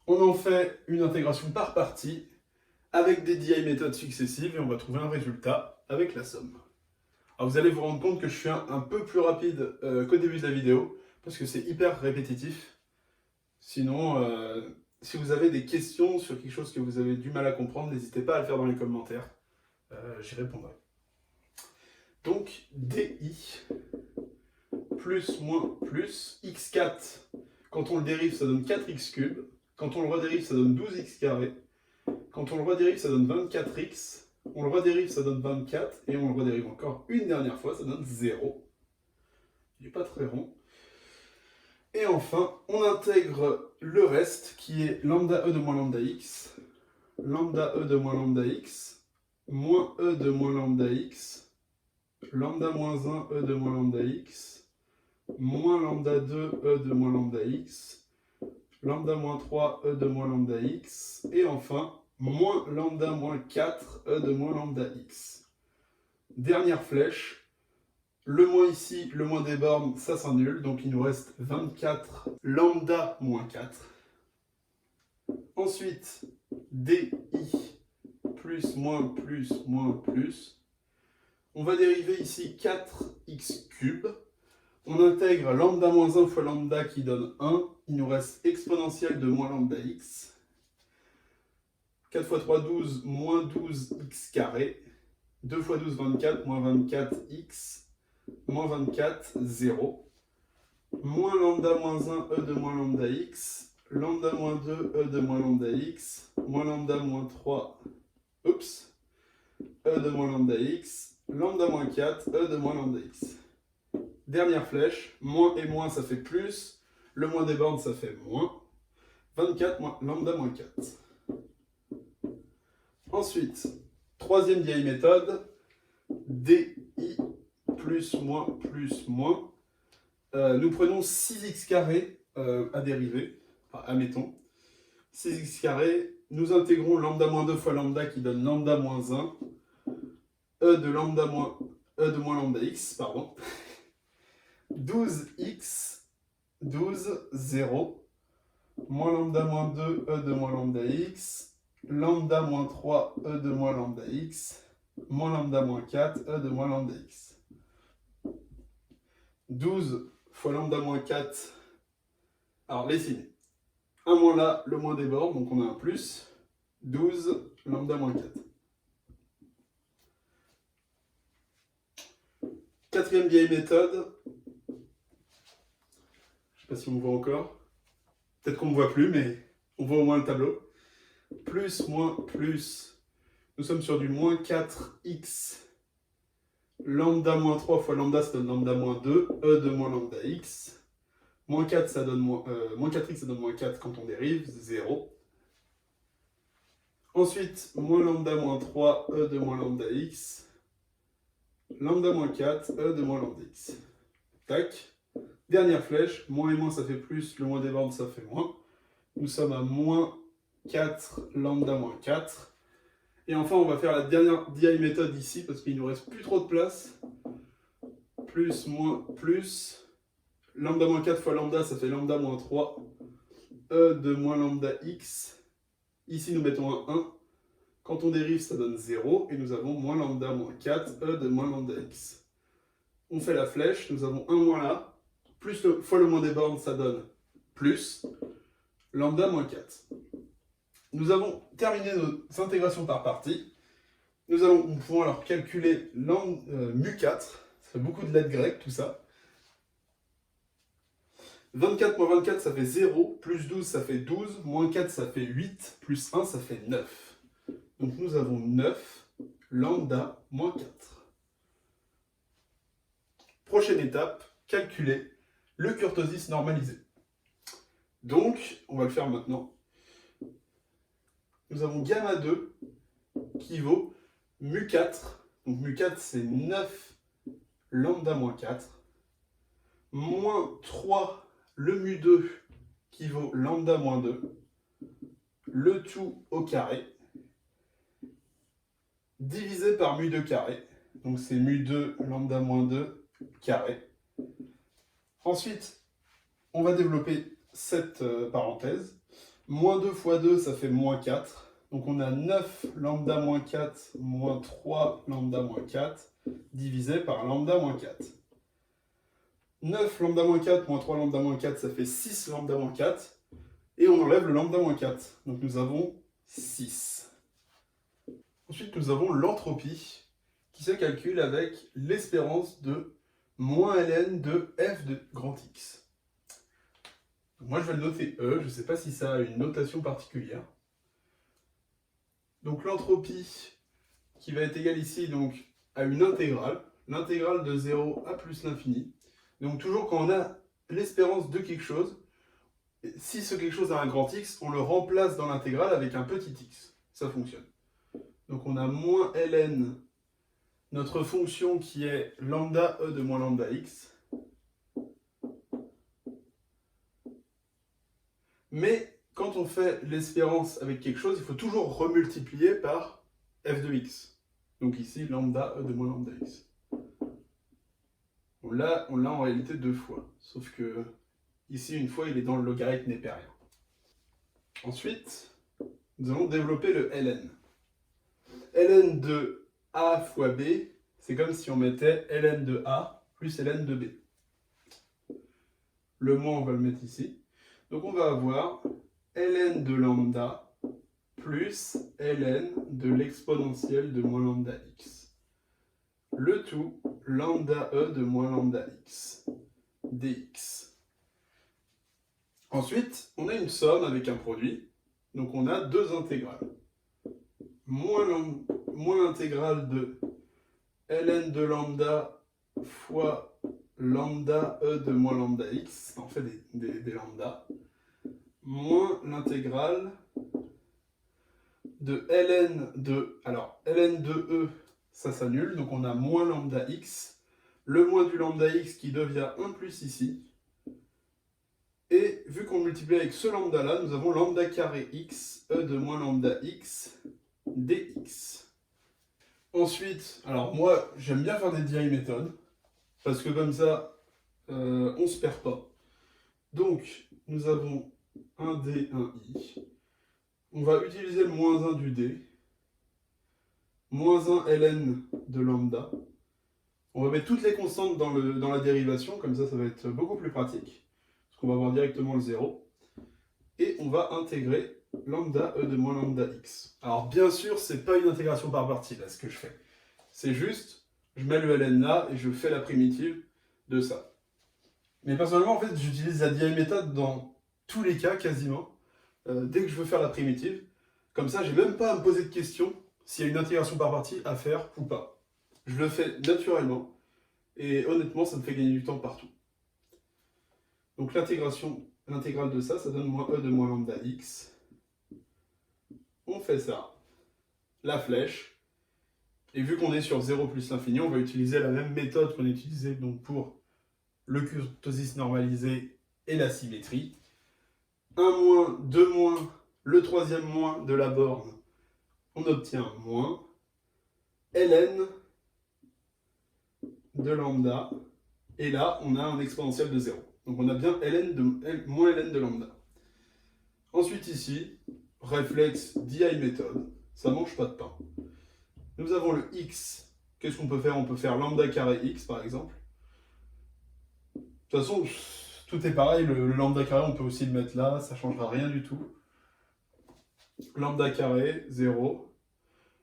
on en fait une intégration par partie avec des DI méthodes successives et on va trouver un résultat avec la somme. Alors vous allez vous rendre compte que je suis un peu plus rapide qu'au début de la vidéo parce que c'est hyper répétitif. Sinon, si vous avez des questions sur quelque chose que vous avez du mal à comprendre, n'hésitez pas à le faire dans les commentaires. J'y répondrai. Donc, DI plus moins plus x4, quand on le dérive, ça donne 4x cube. Quand on le redérive, ça donne 12x carré. Quand on le redérive, ça donne 24x. On le redérive, ça donne 24. Et on le redérive encore une dernière fois, ça donne 0. Il n'est pas très rond. Et enfin, on intègre le reste, qui est lambda e de moins lambda x. Lambda e de moins lambda x, moins e de moins lambda x, lambda moins 1 e de moins lambda x, moins lambda 2 e de moins lambda x, lambda moins 3 e de moins lambda x, et enfin, moins lambda moins 4 e de moins lambda x. Dernière flèche, le moins ici, le moins des bornes, ça s'annule, donc il nous reste 24 lambda moins 4. Ensuite, DI plus moins plus moins plus. On va dériver ici 4x cube. On intègre lambda moins 1 fois lambda qui donne 1. Il nous reste exponentielle de moins lambda x. 4 fois 3, 12, moins 12x carré. 2 fois 12, 24, moins 24x. Moins 24, 0. Moins lambda moins 1, e de moins lambda x. Lambda moins 2, e de moins lambda x. Moins lambda moins 3, oups, e de moins lambda x. Lambda moins 4, e de moins lambda x. Dernière flèche, moins et moins ça fait plus. Le moins des bornes ça fait moins. 24 moins lambda moins 4. Ensuite, troisième vieille méthode, DI plus moins plus moins. Nous prenons 6x carré à dériver, enfin, admettons. 6x carré, nous intégrons lambda moins 2 fois lambda qui donne lambda moins 1, e de moins lambda x, pardon. 12x, 12, 0, moins lambda moins 2, e de moins lambda x, lambda moins 3, e de moins lambda x, moins lambda moins 4, e de moins lambda x. 12 fois lambda moins 4, alors les signes. Un moins là, le moins des bords, donc on a un plus. 12, lambda moins 4. Quatrième vieille méthode. Je ne sais pas si on me voit encore. Peut-être qu'on ne me voit plus, mais on voit au moins le tableau. Plus, moins, plus. Nous sommes sur du moins 4x. Lambda moins 3 fois lambda, ça donne lambda moins 2. E de moins lambda x. Moins 4, ça donne moins 4x, ça donne moins 4 quand on dérive. 0. Ensuite, moins lambda moins 3, e de moins lambda x. Lambda moins 4, e de moins lambda x. Tac. Dernière flèche, moins et moins ça fait plus, le moins des bornes ça fait moins. Nous sommes à moins 4 lambda moins 4. Et enfin on va faire la dernière DI méthode ici parce qu'il ne nous reste plus trop de place. Plus, moins, plus. Lambda moins 4 fois lambda ça fait lambda moins 3. E de moins lambda x. Ici nous mettons un 1. Quand on dérive ça donne 0 et nous avons moins lambda moins 4. E de moins lambda x. On fait la flèche, nous avons un moins là. Plus fois le moins des bornes, ça donne plus lambda moins 4. Nous avons terminé nos intégrations par partie. Nous pouvons alors calculer mu4. Ça fait beaucoup de lettres grecques, tout ça. 24 moins 24, ça fait 0. Plus 12, ça fait 12. Moins 4, ça fait 8. Plus 1, ça fait 9. Donc nous avons 9 lambda moins 4. Prochaine étape, calculer le kurtosis normalisé. Donc, on va le faire maintenant. Nous avons gamma 2 qui vaut mu4. Donc mu4 c'est 9 lambda moins 4. Moins 3 le mu2 qui vaut lambda moins 2. Le tout au carré. Divisé par mu2 carré. Donc c'est mu2 lambda moins 2 carré. Ensuite, on va développer cette parenthèse. Moins 2 fois 2, ça fait moins 4. Donc on a 9 lambda moins 4 moins 3 lambda moins 4 divisé par lambda moins 4. 9 lambda moins 4 moins 3 lambda moins 4, ça fait 6 lambda moins 4. Et et on enlève le lambda moins 4. Donc nous avons 6. Ensuite, nous avons l'entropie, qui se calcule avec l'espérance de moins ln de f de grand X. Donc moi, je vais le noter E, je ne sais pas si ça a une notation particulière. Donc l'entropie, qui va être égale ici donc, à une intégrale, l'intégrale de 0 à plus l'infini. Donc toujours quand on a l'espérance de quelque chose, si ce quelque chose a un grand X, on le remplace dans l'intégrale avec un petit x. Ça fonctionne. Donc on a moins ln, notre fonction qui est lambda e de moins lambda x. Mais quand on fait l'espérance avec quelque chose, il faut toujours remultiplier par f de x. Donc ici, lambda e de moins lambda x. On l'a en réalité 2 fois. Sauf que ici, une fois, il est dans le logarithme népérien. Ensuite, nous allons développer le ln. Ln de a fois b, c'est comme si on mettait ln de a plus ln de b. Le moins, on va le mettre ici. Donc on va avoir ln de lambda plus ln de l'exponentielle de moins lambda x. Le tout, lambda e de moins lambda x, dx. Ensuite, on a une somme avec un produit. Donc on a deux intégrales. Moins l'intégrale de ln de lambda fois lambda e de moins lambda x, on fait des lambdas, moins l'intégrale de ln de... Alors, ln de e, ça s'annule, donc on a moins lambda x, le moins du lambda x qui devient 1 plus ici, et vu qu'on multiplie avec ce lambda-là, nous avons lambda carré x, e de moins lambda x, dx. Ensuite, alors moi, j'aime bien faire des DI méthodes, parce que comme ça, on ne se perd pas. Donc, nous avons un d, un i. On va utiliser le moins 1 du d, moins 1 ln de lambda. On va mettre toutes les constantes dans la dérivation, comme ça va être beaucoup plus pratique, parce qu'on va avoir directement le 0. Et on va intégrer lambda e de moins lambda x. Alors bien sûr, c'est pas une intégration par partie, là, ce que je fais. C'est juste, je mets le ln là, et je fais la primitive de ça. Mais personnellement, en fait, j'utilise la DI méthode dans tous les cas, quasiment, dès que je veux faire la primitive. Comme ça, j'ai même pas à me poser de questions s'il y a une intégration par partie à faire ou pas. Je le fais naturellement, et honnêtement, ça me fait gagner du temps partout. Donc l'intégrale de ça, ça donne moins e de moins lambda x. On fait ça, la flèche, et vu qu'on est sur 0 plus l'infini, on va utiliser la même méthode qu'on utilisait donc pour le kurtosis normalisé et la symétrie. 1 moins, 2 moins, le troisième moins de la borne, on obtient moins ln de lambda, et là on a un exponentiel de 0. Donc on a bien moins ln de lambda. Ensuite ici, réflexe DI méthode, ça mange pas de pain. Nous avons le x, qu'est-ce qu'on peut faire? On peut faire lambda carré x par exemple. De toute façon, tout est pareil, le lambda carré on peut aussi le mettre là, ça ne changera rien du tout. Lambda carré, 0.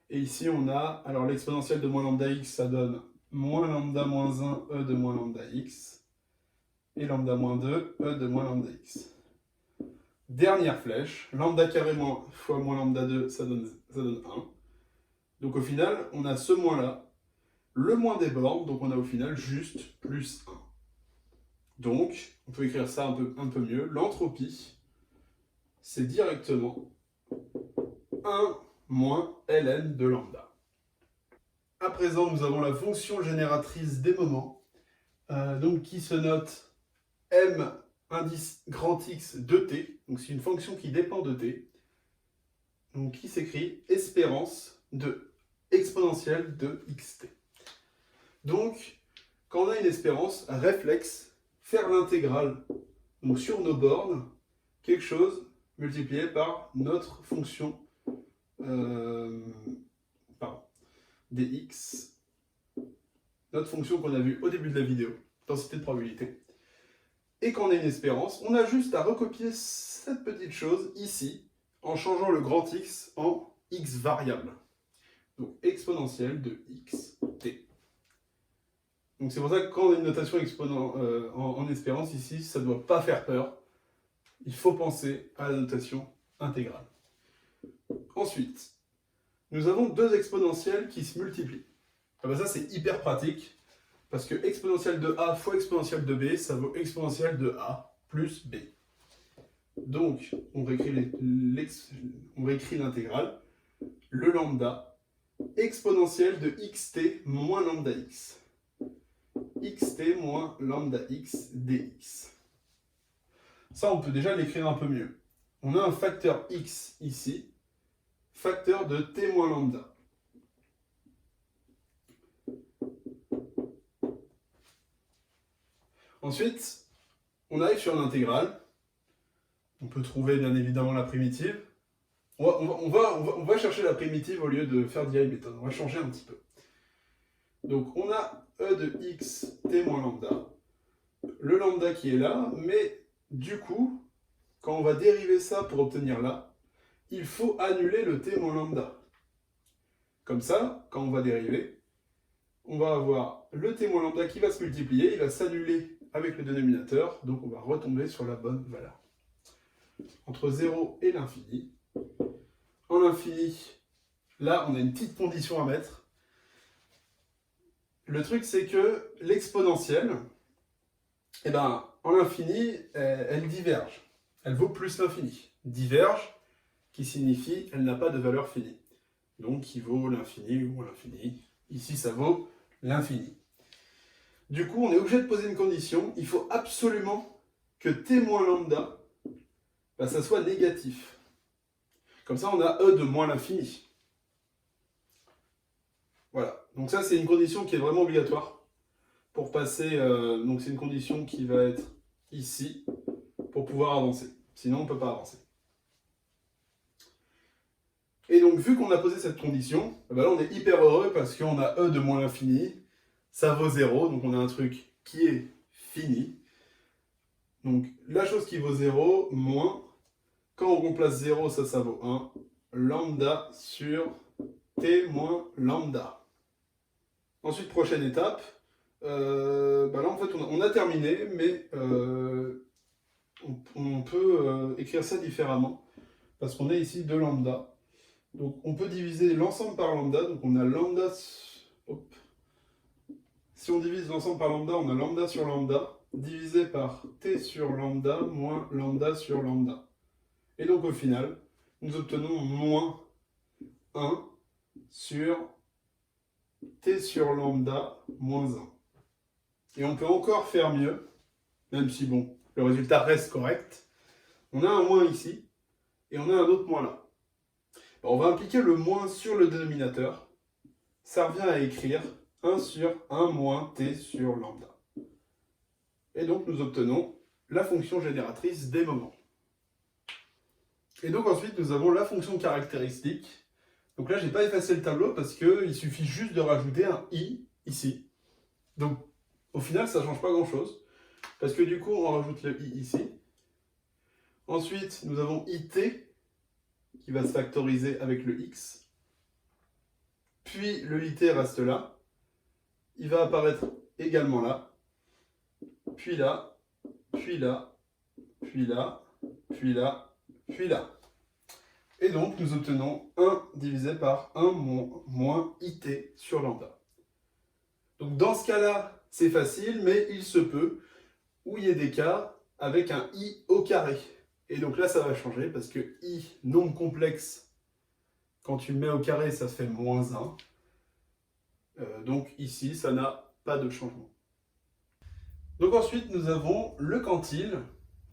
Et ici on a, alors l'exponentielle de moins lambda x, ça donne moins lambda moins 1, e de moins lambda x. Et lambda moins 2, e de moins lambda x. Dernière flèche, lambda carré fois moins lambda 2, ça donne 1. Donc au final, on a ce moins-là, le moins des bornes, donc on a au final juste plus 1. Donc, on peut écrire ça un peu mieux. L'entropie, c'est directement 1 moins ln de lambda. À présent, nous avons la fonction génératrice des moments, donc qui se note m indice grand X de t, donc c'est une fonction qui dépend de t, donc qui s'écrit espérance de exponentielle de xt. Donc, quand on a une espérance, réflexe, faire l'intégrale donc sur nos bornes, quelque chose multiplié par notre fonction dx, notre fonction qu'on a vue au début de la vidéo, densité de probabilité. et quand on a une espérance, on a juste à recopier cette petite chose ici, en changeant le grand X en X variable. Donc exponentielle de Xt. Donc c'est pour ça que quand on a une notation en espérance ici, ça ne doit pas faire peur. Il faut penser à la notation intégrale. Ensuite, nous avons deux exponentielles qui se multiplient. Ah ben ça c'est hyper pratique, parce que exponentielle de A fois exponentielle de B, ça vaut exponentielle de A plus B. Donc, on réécrit l'intégrale, le lambda, exponentielle de xt moins lambda x. Xt moins lambda x dx. Ça, on peut déjà l'écrire un peu mieux. On a un facteur x ici, facteur de t moins lambda. Ensuite, on arrive sur l'intégrale. On peut trouver bien évidemment la primitive. On va chercher la primitive au lieu de faire DI méthode. On va changer un petit peu. Donc on a e de x t moins lambda. Le lambda qui est là, mais du coup, quand on va dériver ça pour obtenir là, il faut annuler le t moins lambda. Comme ça, quand on va dériver, on va avoir le t moins lambda qui va se multiplier, il va s'annuler avec le dénominateur, donc on va retomber sur la bonne valeur. Entre 0 et l'infini. En l'infini, là, on a une petite condition à mettre. Le truc, c'est que l'exponentielle, eh ben, en l'infini, elle diverge. Elle vaut plus l'infini. Diverge, qui signifie elle n'a pas de valeur finie. Donc, qui vaut l'infini ou l'infini. Ici, ça vaut l'infini. Du coup, on est obligé de poser une condition. Il faut absolument que t moins lambda, ben, ça soit négatif. Comme ça, on a e de moins l'infini. Voilà. Donc ça, c'est une condition qui est vraiment obligatoire pour passer. Donc c'est une condition qui va être ici pour pouvoir avancer. Sinon, on ne peut pas avancer. Et donc, vu qu'on a posé cette condition, ben là, on est hyper heureux parce qu'on a e de moins l'infini. Ça vaut 0. Donc, on a un truc qui est fini. Donc, la chose qui vaut 0, moins. Quand on remplace 0, ça vaut 1. Lambda sur t moins lambda. Ensuite, prochaine étape. Bah là, en fait, on a terminé, mais on peut écrire ça différemment. Parce qu'on a ici 2 lambda. Donc, on peut diviser l'ensemble par lambda. Donc, on a lambda... Hop. Si on divise l'ensemble par lambda, on a lambda sur lambda, divisé par t sur lambda moins lambda sur lambda. Et donc, au final, nous obtenons moins 1 sur t sur lambda moins 1. Et on peut encore faire mieux, même si bon, le résultat reste correct. On a un moins ici, et on a un autre moins là. On va impliquer le moins sur le dénominateur. Ça revient à écrire 1 sur 1 moins t sur lambda. Et donc nous obtenons la fonction génératrice des moments. Et donc ensuite nous avons la fonction caractéristique. Donc là, je n'ai pas effacé le tableau parce qu'il suffit juste de rajouter un i ici. Donc au final, ça ne change pas grand-chose. Parce que du coup, on rajoute le i ici. Ensuite, nous avons it qui va se factoriser avec le x. Puis le it reste là. Il va apparaître également là. Puis là, puis là, puis là, puis là, puis là. Et donc, nous obtenons 1 divisé par 1 moins it sur lambda. Donc, dans ce cas-là, c'est facile, mais il se peut où il y ait des cas avec un i au carré. Et donc là, ça va changer parce que i, nombre complexe, quand tu le mets au carré, ça se fait moins 1. Donc ici, ça n'a pas de changement. Donc ensuite, nous avons le quantile.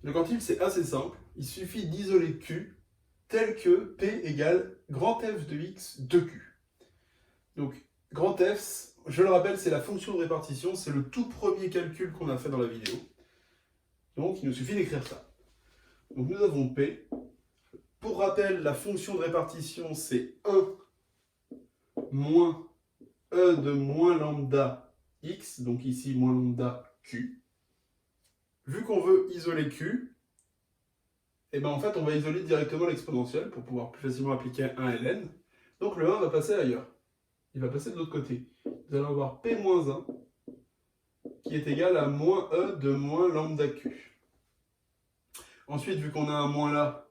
Le quantile, c'est assez simple. Il suffit d'isoler Q tel que P égale grand F de X de Q. Donc, grand F, je le rappelle, c'est la fonction de répartition. C'est le tout premier calcul qu'on a fait dans la vidéo. Donc, il nous suffit d'écrire ça. Donc, nous avons P. Pour rappel, la fonction de répartition, c'est 1 moins E de moins lambda X. Donc ici, moins lambda Q. vu qu'on veut isoler Q, et ben en fait on va isoler directement l'exponentielle pour pouvoir plus facilement appliquer un ln. Donc le 1 va passer ailleurs. Il va passer de l'autre côté. Vous allez avoir P-1 qui est égal à moins E de moins lambda Q. Ensuite, vu qu'on a un moins là,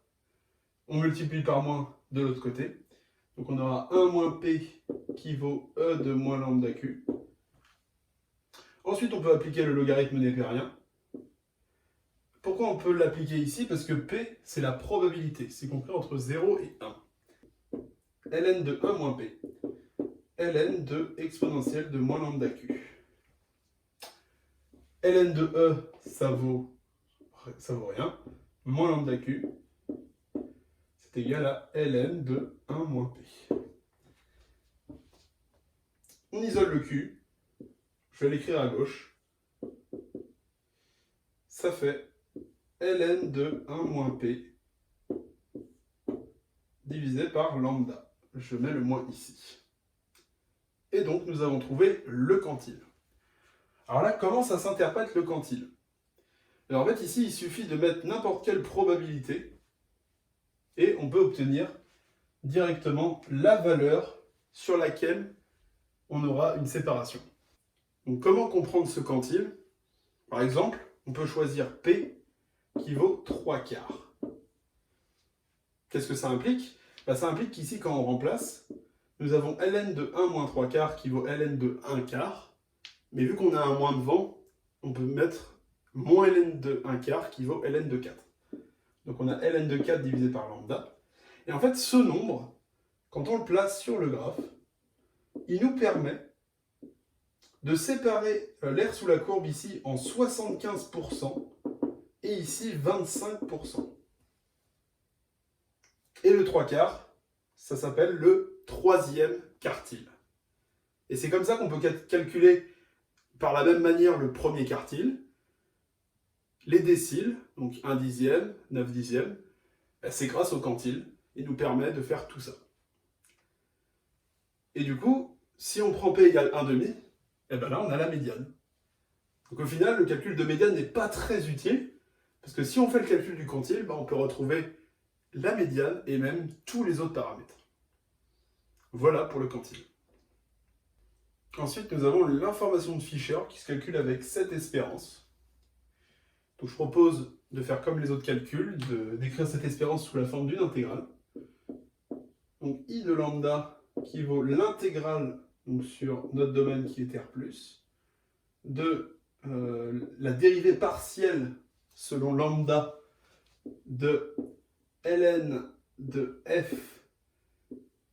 on multiplie par moins de l'autre côté. Donc on aura 1 moins P qui vaut E de moins lambda Q. Ensuite, on peut appliquer le logarithme népérien. Pourquoi on peut l'appliquer ici? Parce que P, c'est la probabilité. C'est compris entre 0 et 1. ln de 1 moins P. ln de exponentielle de moins lambda Q. ln de E, ça vaut rien. Moins lambda Q, c'est égal à ln de 1 moins P. On isole le Q. Je vais l'écrire à gauche. Ça fait ln de 1 moins P divisé par lambda. Je mets le moins ici. Et donc, nous avons trouvé le quantile. Alors là, comment ça s'interprète le quantile? Alors en fait, ici, il suffit de mettre n'importe quelle probabilité et on peut obtenir directement la valeur sur laquelle on aura une séparation. Donc comment comprendre ce quantile? Par exemple, on peut choisir P qui vaut 3/4. Qu'est-ce que ça implique? Ça implique qu'ici, quand on remplace, nous avons ln de 1 moins 3/4 qui vaut ln de 1/4. Mais vu qu'on a un moins devant, on peut mettre moins ln de 1/4 qui vaut ln de 4. Donc on a ln de 4 divisé par lambda. Et en fait, ce nombre, quand on le place sur le graphe, il nous permet de séparer l'air sous la courbe ici en 75% et ici 25%. Et le 3/4, ça s'appelle le troisième quartile. Et c'est comme ça qu'on peut calculer par la même manière le premier quartile. Les déciles, donc 1 dixième, 9 dixièmes, c'est grâce au quantile. Il nous permet de faire tout ça. Et du coup, si on prend P égale 1/2, et bien là on a la médiane. Donc au final, le calcul de médiane n'est pas très utile, parce que si on fait le calcul du quantile, on peut retrouver la médiane et même tous les autres paramètres. Voilà pour le quantile. Ensuite, nous avons l'information de Fisher qui se calcule avec cette espérance. Donc je propose de faire comme les autres calculs, d'écrire cette espérance sous la forme d'une intégrale. Donc I de lambda qui vaut l'intégrale sur notre domaine qui est R+, de la dérivée partielle selon lambda de ln de f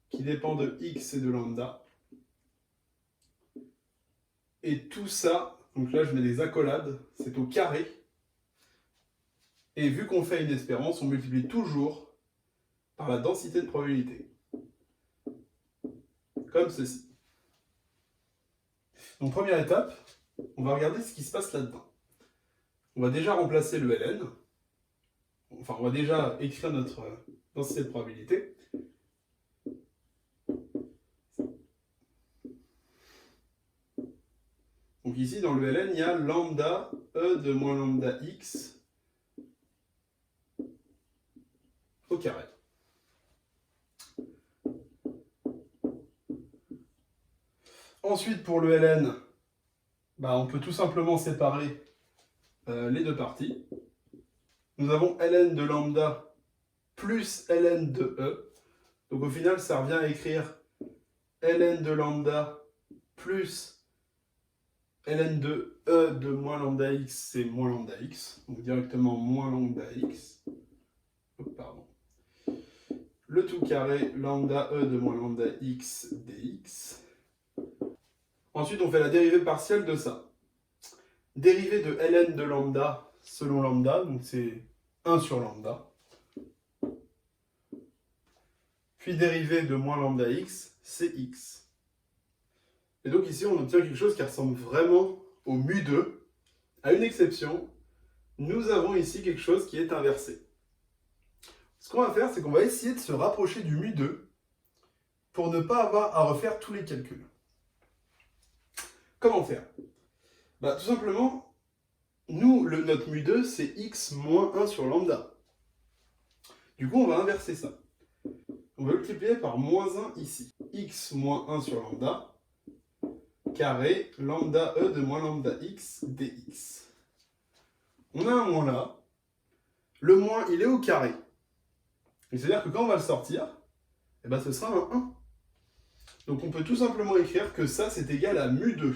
qui dépend de x et de lambda. Et tout ça, donc là je mets des accolades, c'est au carré. Et vu qu'on fait une espérance, on multiplie toujours par la densité de probabilité. Comme ceci. Donc première étape, on va regarder ce qui se passe là-dedans. On va déjà remplacer le ln. Enfin, on va déjà écrire notre densité de probabilité. Donc ici, dans le ln, il y a lambda e de moins lambda x au carré. Ensuite, pour le ln, on peut tout simplement séparer les deux parties. Nous avons ln de lambda plus ln de e. Donc au final, ça revient à écrire ln de lambda plus ln de e de moins lambda x, c'est moins lambda x. Donc directement moins lambda x. Pardon. Le tout carré lambda e de moins lambda x dx. Ensuite, on fait la dérivée partielle de ça. Dérivée de ln de lambda selon lambda, donc c'est 1 sur lambda. Puis dérivée de moins lambda x, c'est x. Et donc ici, on obtient quelque chose qui ressemble vraiment au mu2. À une exception, nous avons ici quelque chose qui est inversé. Ce qu'on va faire, c'est qu'on va essayer de se rapprocher du mu2 pour ne pas avoir à refaire tous les calculs. Comment faire? Tout simplement, nous, notre mu2, c'est x moins 1 sur lambda. Du coup, on va inverser ça. On va multiplier par moins 1 ici. X moins 1 sur lambda, carré lambda E de moins lambda X dx. On a un moins là. Le moins, il est au carré. C'est-à-dire que quand on va le sortir, eh ben, ce sera un 1. Donc on peut tout simplement écrire que ça, c'est égal à mu2.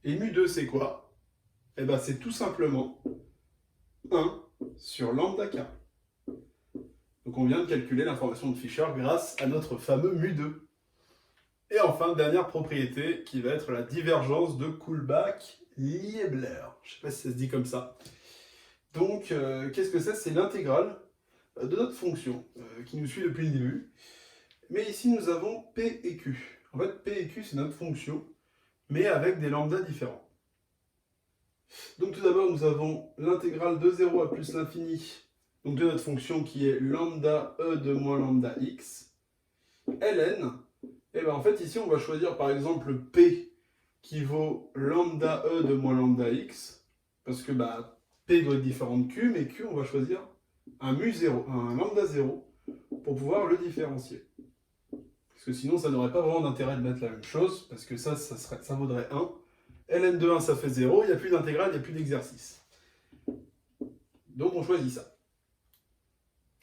Et mu2, c'est quoi? Eh ben, c'est tout simplement 1 sur lambda carré. Donc on vient de calculer l'information de Fisher grâce à notre fameux mu2. Et enfin, dernière propriété qui va être la divergence de Kullback-Leibler. Je ne sais pas si ça se dit comme ça. Donc, qu'est-ce que c'est? C'est l'intégrale de notre fonction qui nous suit depuis le début. Mais ici, nous avons P et Q. En fait, P et Q, c'est notre fonction, mais avec des lambdas différents. Donc tout d'abord, nous avons l'intégrale de 0 à plus l'infini, donc de notre fonction qui est lambda E de moins lambda X, ln. Et bien en fait, ici, on va choisir par exemple P qui vaut lambda E de moins lambda X, parce que P doit être différent de Q, mais Q, on va choisir un lambda 0, pour pouvoir le différencier. Parce que sinon, ça n'aurait pas vraiment d'intérêt de mettre la même chose, parce que ça vaudrait 1. ln de 1, ça fait 0, il n'y a plus d'intégrale, il n'y a plus d'exercice. Donc on choisit ça.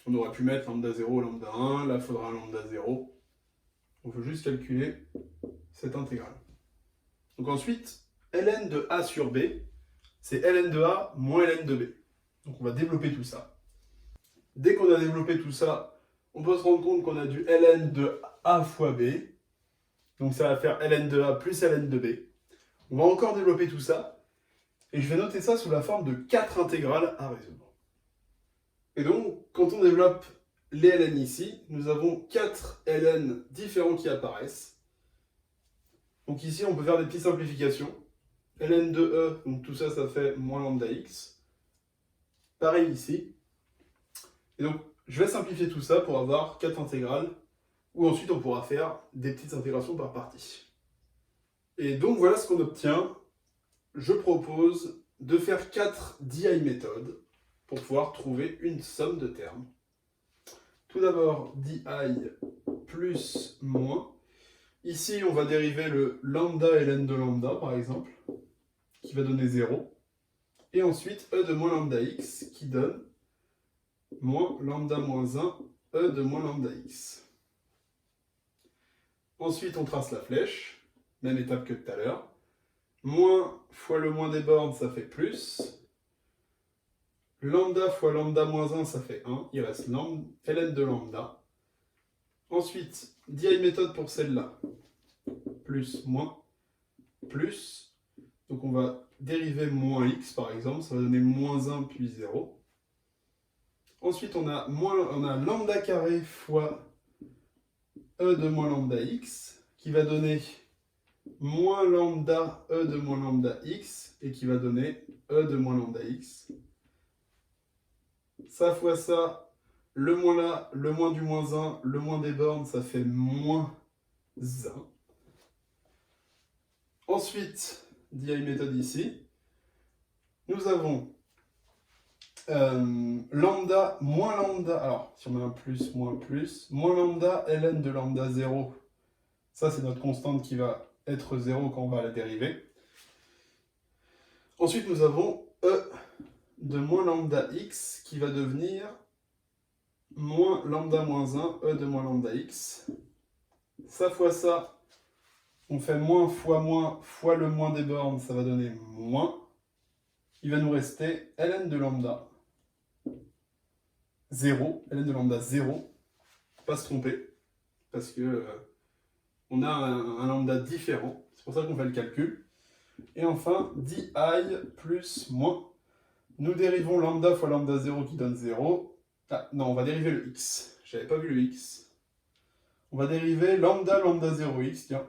On aurait pu mettre lambda 0, lambda 1, là il faudra un lambda 0. On veut juste calculer cette intégrale. Donc ensuite, ln de a sur b, c'est ln de a moins ln de b. Donc on va développer tout ça. Dès qu'on a développé tout ça, on peut se rendre compte qu'on a du ln de a fois b. Donc ça va faire ln de a plus ln de b. On va encore développer tout ça. Et je vais noter ça sous la forme de 4 intégrales à résoudre. Et donc, quand on développe les ln ici, nous avons 4 ln différents qui apparaissent. Donc ici, on peut faire des petites simplifications. ln de e, donc tout ça, ça fait moins lambda x. Pareil ici. Et donc, je vais simplifier tout ça pour avoir 4 intégrales, où ensuite on pourra faire des petites intégrations par partie. Et donc, voilà ce qu'on obtient. Je propose de faire 4 DI méthodes pour pouvoir trouver une somme de termes. Tout d'abord, DI plus moins. Ici, on va dériver le lambda ln de lambda, par exemple, qui va donner 0. Et ensuite, e de moins lambda x, qui donne moins lambda moins 1, e de moins lambda x. Ensuite, on trace la flèche, même étape que tout à l'heure. Moins fois le moins des bornes, ça fait plus. Lambda fois lambda moins 1, ça fait 1. Il reste ln de lambda. Ensuite, DI méthode pour celle-là. Plus, moins, plus. Donc on va dériver moins x, par exemple. Ça va donner moins 1 puis 0. Ensuite, on a lambda carré fois e de moins lambda x, qui va donner moins lambda e de moins lambda x, et qui va donner e de moins lambda x. Ça fois ça, le moins là, le moins du moins 1, le moins des bornes, ça fait moins 1. Ensuite, DI méthode ici, nous avons lambda moins lambda, alors si on met un plus, moins lambda ln de lambda 0, ça c'est notre constante qui va être 0 quand on va la dériver. Ensuite nous avons e de moins lambda x qui va devenir moins lambda moins 1, e de moins lambda x. Ça fois ça, on fait moins fois le moins des bornes, ça va donner moins. Il va nous rester ln de lambda 0, ln de lambda 0, pas se tromper, parce que on a un lambda différent, c'est pour ça qu'on fait le calcul. Et enfin, di plus moins, nous dérivons lambda fois lambda 0 qui donne 0. Ah non, on va dériver le x, j'avais pas vu le x. On va dériver lambda 0x, tiens.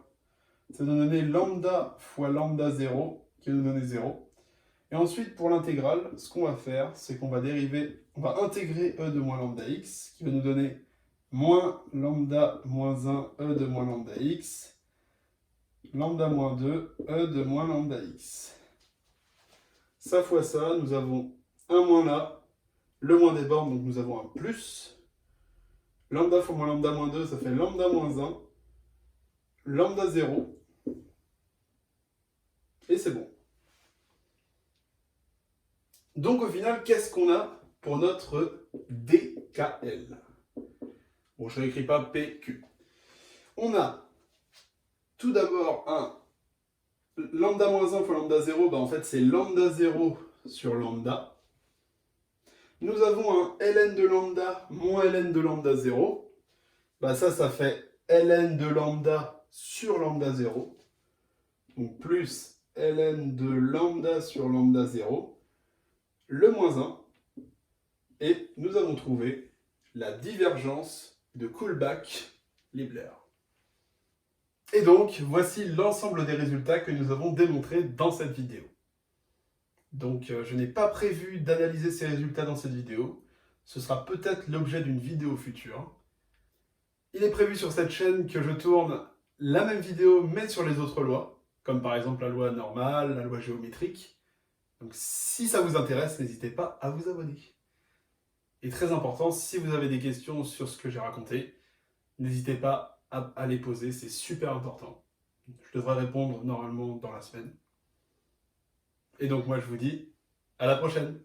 Ça va nous donner lambda fois lambda 0 qui va nous donner 0. Et ensuite, pour l'intégrale, ce qu'on va faire, c'est qu'on va intégrer e de moins lambda x, qui va nous donner moins lambda moins 1, e de moins lambda x, lambda moins 2, e de moins lambda x. Ça fois ça, nous avons un moins là, le moins des bornes, donc nous avons un plus. Lambda fois moins lambda moins 2, ça fait lambda moins 1. Lambda 0. Et c'est bon. Donc au final, qu'est-ce qu'on a pour notre DKL? Bon, je ne l'écris pas PQ. On a tout d'abord un lambda moins 1 fois lambda 0, en fait c'est lambda 0 sur lambda. Nous avons un ln de lambda moins ln de lambda 0. Ça fait ln de lambda sur lambda 0. Donc plus ln de lambda sur lambda 0. Le moins 1. Et nous avons trouvé la divergence de Kullback-Leibler. Et donc, voici l'ensemble des résultats que nous avons démontrés dans cette vidéo. Donc, je n'ai pas prévu d'analyser ces résultats dans cette vidéo. Ce sera peut-être l'objet d'une vidéo future. Il est prévu sur cette chaîne que je tourne la même vidéo, mais sur les autres lois, comme par exemple la loi normale, la loi géométrique. Donc, si ça vous intéresse, n'hésitez pas à vous abonner. Et très important, si vous avez des questions sur ce que j'ai raconté, n'hésitez pas à les poser, c'est super important. Je devrais répondre normalement dans la semaine. Et donc moi je vous dis à la prochaine.